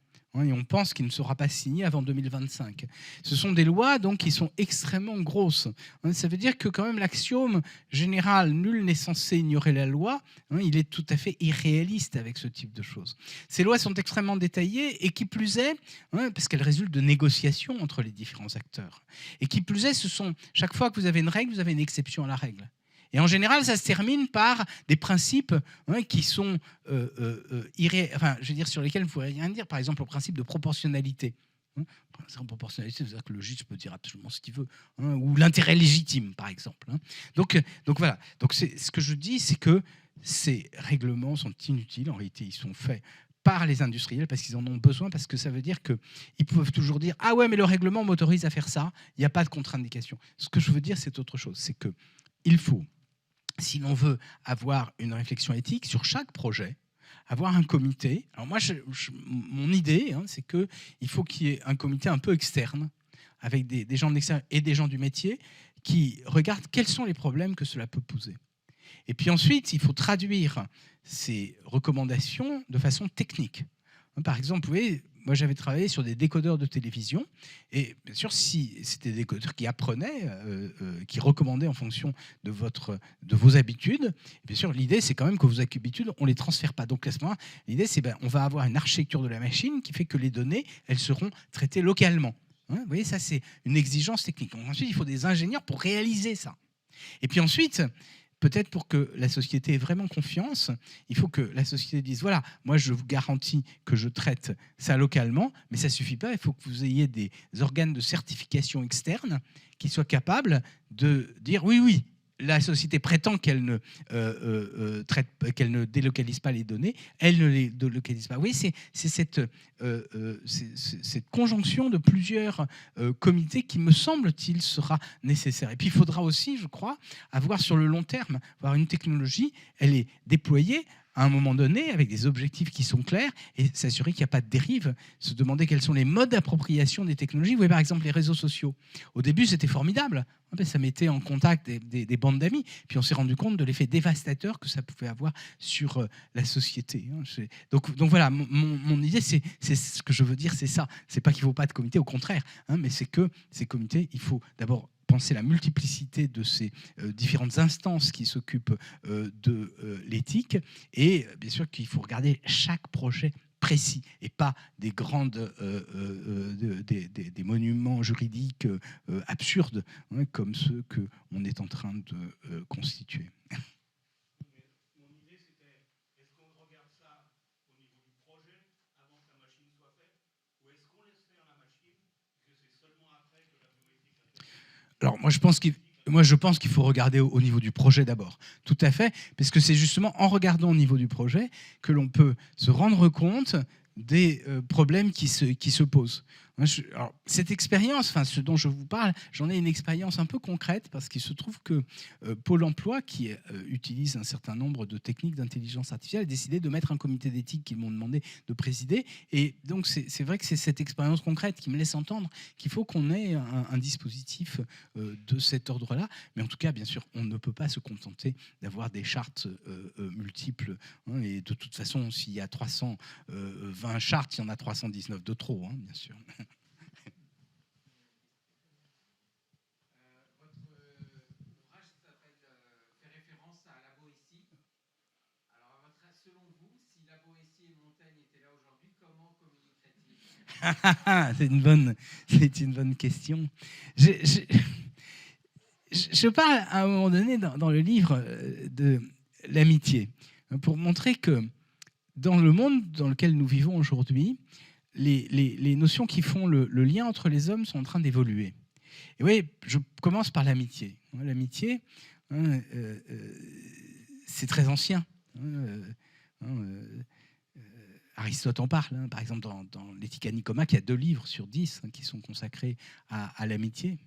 Et on pense qu'il ne sera pas signé avant 2025. Ce sont des lois donc qui sont extrêmement grosses. Ça veut dire que quand même l'axiome général, nul n'est censé ignorer la loi, il est tout à fait irréaliste avec ce type de choses. Ces lois sont extrêmement détaillées et qui plus est, parce qu'elles résultent de négociations entre les différents acteurs. Et qui plus est, chaque fois que vous avez une règle, vous avez une exception à la règle. Et en général, ça se termine par des principes qui sont sur lesquels vous ne pouvez rien dire. Par exemple, le principe de proportionnalité. Le principe de proportionnalité, c'est-à-dire que le juge peut dire absolument ce qu'il veut, ou l'intérêt légitime, par exemple. Donc voilà. Donc ce que je dis, c'est que ces règlements sont inutiles. En réalité, ils sont faits par les industriels parce qu'ils en ont besoin, parce que ça veut dire qu'ils peuvent toujours dire « Ah ouais, mais le règlement m'autorise à faire ça, il n'y a pas de contre-indication ». Ce que je veux dire, c'est autre chose. C'est qu'il faut, si l'on veut avoir une réflexion éthique sur chaque projet, avoir un comité. Alors moi, mon idée, c'est qu'il faut qu'il y ait un comité un peu externe, avec des gens de l'extérieur et des gens du métier, qui regardent quels sont les problèmes que cela peut poser. Et puis ensuite, il faut traduire ces recommandations de façon technique. Par exemple, vous voyez, moi, j'avais travaillé sur des décodeurs de télévision. Et bien sûr, si c'était des décodeurs qui apprenaient, qui recommandaient en fonction de vos habitudes, bien sûr, l'idée, c'est quand même que vos habitudes, on ne les transfère pas. Donc, à ce moment-là, l'idée, c'est on va avoir une architecture de la machine qui fait que les données, elles seront traitées localement. Vous voyez, ça, c'est une exigence technique. Donc, ensuite, il faut des ingénieurs pour réaliser ça. Et puis ensuite, peut-être pour que la société ait vraiment confiance, il faut que la société dise, voilà, moi je vous garantis que je traite ça localement, mais ça ne suffit pas, il faut que vous ayez des organes de certification externes qui soient capables de dire, oui, la société prétend qu'elle ne délocalise pas les données, elle ne les délocalise pas. Oui, c'est cette conjonction de plusieurs comités qui, me semble-t-il, sera nécessaire. Et puis, il faudra aussi, je crois, avoir sur le long terme, avoir une technologie, elle est déployée à un moment donné, avec des objectifs qui sont clairs, et s'assurer qu'il n'y a pas de dérive, se demander quels sont les modes d'appropriation des technologies. Vous voyez, par exemple, les réseaux sociaux. Au début, c'était formidable. Ça mettait en contact des bandes d'amis. Puis on s'est rendu compte de l'effet dévastateur que ça pouvait avoir sur la société. Donc voilà, mon idée, c'est ce que je veux dire, c'est ça. C'est pas qu'il ne faut pas de comité, au contraire, mais c'est que ces comités, il faut d'abord penser la multiplicité de ces différentes instances qui s'occupent de l'éthique, et bien sûr qu'il faut regarder chaque projet précis et pas des grandes des monuments juridiques absurdes, comme ceux qu'on est en train de constituer. Mon idée, c'était, est-ce qu'on regarde ça au niveau du projet avant que la machine soit faite, ou est-ce qu'on laisse faire la machine et que c'est seulement après que la bioéthique intervient? Alors moi, je pense qu'il faut regarder au niveau du projet d'abord. Tout à fait, parce que c'est justement en regardant au niveau du projet que l'on peut se rendre compte des problèmes qui se posent. Alors, cette expérience, ce dont je vous parle, j'en ai une expérience un peu concrète, parce qu'il se trouve que Pôle emploi, qui utilise un certain nombre de techniques d'intelligence artificielle, a décidé de mettre un comité d'éthique qu'ils m'ont demandé de présider. Et donc, c'est vrai que c'est cette expérience concrète qui me laisse entendre qu'il faut qu'on ait un dispositif de cet ordre-là. Mais en tout cas, bien sûr, on ne peut pas se contenter d'avoir des chartes multiples. Et de toute façon, s'il y a 320 chartes, il y en a 319 de trop, bien sûr. C'est une bonne question. Je parle à un moment donné dans le livre de l'amitié, pour montrer que dans le monde dans lequel nous vivons aujourd'hui, les notions qui font le lien entre les hommes sont en train d'évoluer. Et oui, je commence par l'amitié. L'amitié, c'est très ancien. Aristote en parle, hein. Par exemple, dans l'Éthique à Nicomach, il y a 2 livres sur 10 qui sont consacrés à l'amitié.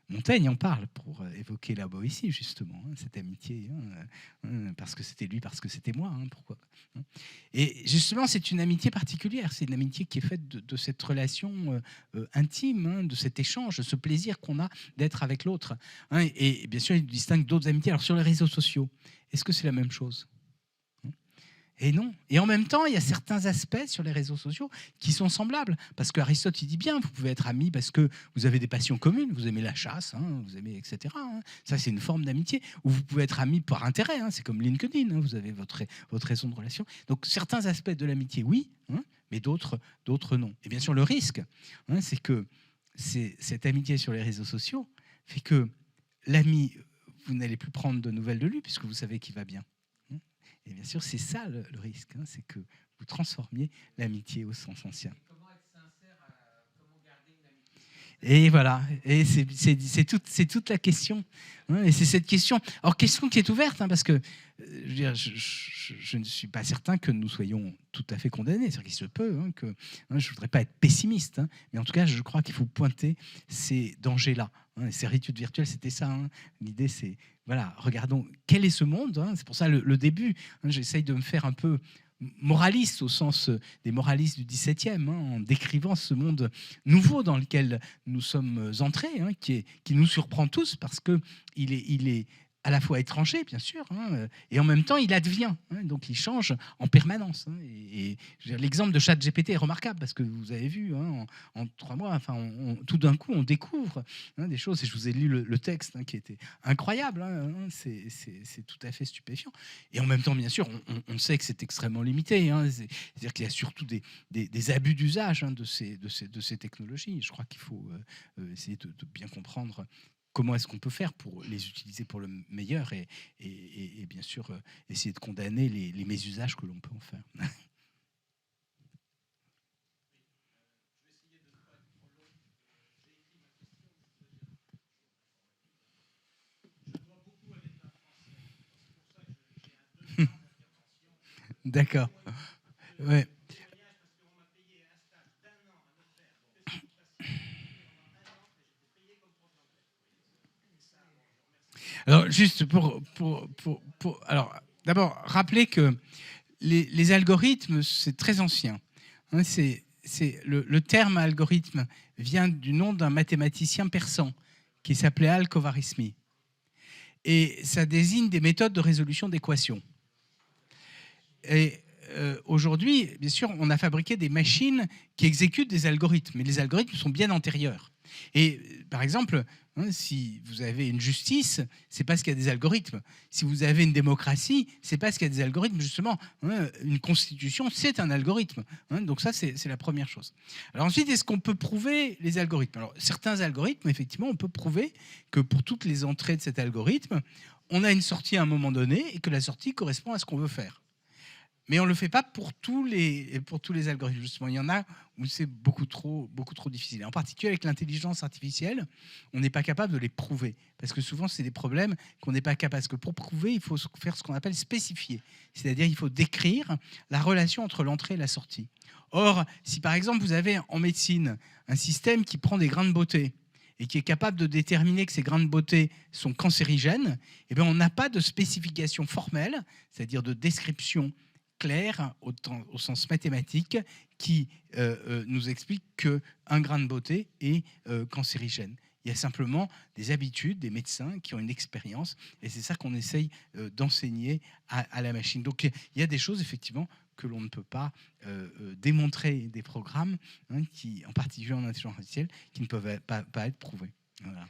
Montaigne en parle pour évoquer la Boétie, justement, cette amitié, parce que c'était lui, parce que c'était moi, pourquoi. Et justement, c'est une amitié particulière, c'est une amitié qui est faite de cette relation intime, de cet échange, de ce plaisir qu'on a d'être avec l'autre. Et bien sûr, il distingue d'autres amitiés. Alors, sur les réseaux sociaux, est-ce que c'est la même chose ? Et non. Et en même temps, il y a certains aspects sur les réseaux sociaux qui sont semblables. Parce qu'Aristote, il dit bien, vous pouvez être amis parce que vous avez des passions communes, vous aimez la chasse, vous aimez, etc. Ça, c'est une forme d'amitié. Ou vous pouvez être amis par intérêt, c'est comme LinkedIn, vous avez votre raison de relation. Donc, certains aspects de l'amitié, oui, mais d'autres non. Et bien sûr, le risque, c'est que cette amitié sur les réseaux sociaux fait que l'ami, vous n'allez plus prendre de nouvelles de lui puisque vous savez qu'il va bien. Et bien sûr, c'est ça le risque, c'est que vous transformiez l'amitié au sens ancien. Comment être sincère, comment garder une amitié ? Et voilà, et c'est toute la question. Et c'est cette question. Alors, question qui est ouverte, parce que je veux dire, je ne suis pas certain que nous soyons tout à fait condamnés. C'est-à-dire qu'il se peut que je ne voudrais pas être pessimiste, mais en tout cas, je crois qu'il faut pointer ces dangers-là. Les servitudes virtuelles, c'était ça. L'idée, c'est voilà, regardons quel est ce monde. C'est pour ça le début. J'essaye de me faire un peu moraliste au sens des moralistes du XVIIe, en décrivant ce monde nouveau dans lequel nous sommes entrés, qui nous surprend tous parce que il est à la fois étranger, bien sûr, et en même temps, il advient. Donc, il change en permanence. Et l'exemple de ChatGPT est remarquable parce que vous avez vu, en 3 mois, tout d'un coup, on découvre des choses. Et je vous ai lu le texte qui était incroyable. C'est tout à fait stupéfiant. Et en même temps, bien sûr, on sait que c'est extrêmement limité. C'est-à-dire qu'il y a surtout des abus d'usage de ces technologies. Je crois qu'il faut essayer de bien comprendre comment est-ce qu'on peut faire pour les utiliser pour le meilleur et bien sûr essayer de condamner les mésusages que l'on peut en faire. D'accord. Ouais. Alors, juste alors, d'abord, rappeler que les algorithmes, c'est très ancien. Le terme algorithme vient du nom d'un mathématicien persan qui s'appelait Al-Khwarizmi. Et ça désigne des méthodes de résolution d'équations. Et aujourd'hui, bien sûr, on a fabriqué des machines qui exécutent des algorithmes, mais les algorithmes sont bien antérieurs. Et par exemple, si vous avez une justice, c'est parce qu'il y a des algorithmes. Si vous avez une démocratie, c'est parce qu'il y a des algorithmes. Justement, une constitution, c'est un algorithme. Donc ça, c'est la première chose. Alors ensuite, est-ce qu'on peut prouver les algorithmes ? Alors certains algorithmes, effectivement, on peut prouver que pour toutes les entrées de cet algorithme, on a une sortie à un moment donné et que la sortie correspond à ce qu'on veut faire. Mais on ne le fait pas pour tous les algorithmes. Justement, il y en a où c'est beaucoup trop difficile. En particulier avec l'intelligence artificielle, on n'est pas capable de les prouver. Parce que souvent, c'est des problèmes qu'on n'est pas capable. Parce que pour prouver, il faut faire ce qu'on appelle spécifier. C'est-à-dire il faut décrire la relation entre l'entrée et la sortie. Or, si par exemple, vous avez en médecine un système qui prend des grains de beauté et qui est capable de déterminer que ces grains de beauté sont cancérigènes, eh bien, on n'a pas de spécification formelle, c'est-à-dire de description clair au sens mathématique qui nous explique qu'un grain de beauté est cancérigène. Il y a simplement des habitudes, des médecins qui ont une expérience et c'est ça qu'on essaye d'enseigner à la machine. Donc il y a des choses effectivement que l'on ne peut pas démontrer, des programmes qui, en particulier en intelligence artificielle, qui ne peuvent pas être prouvés. Voilà.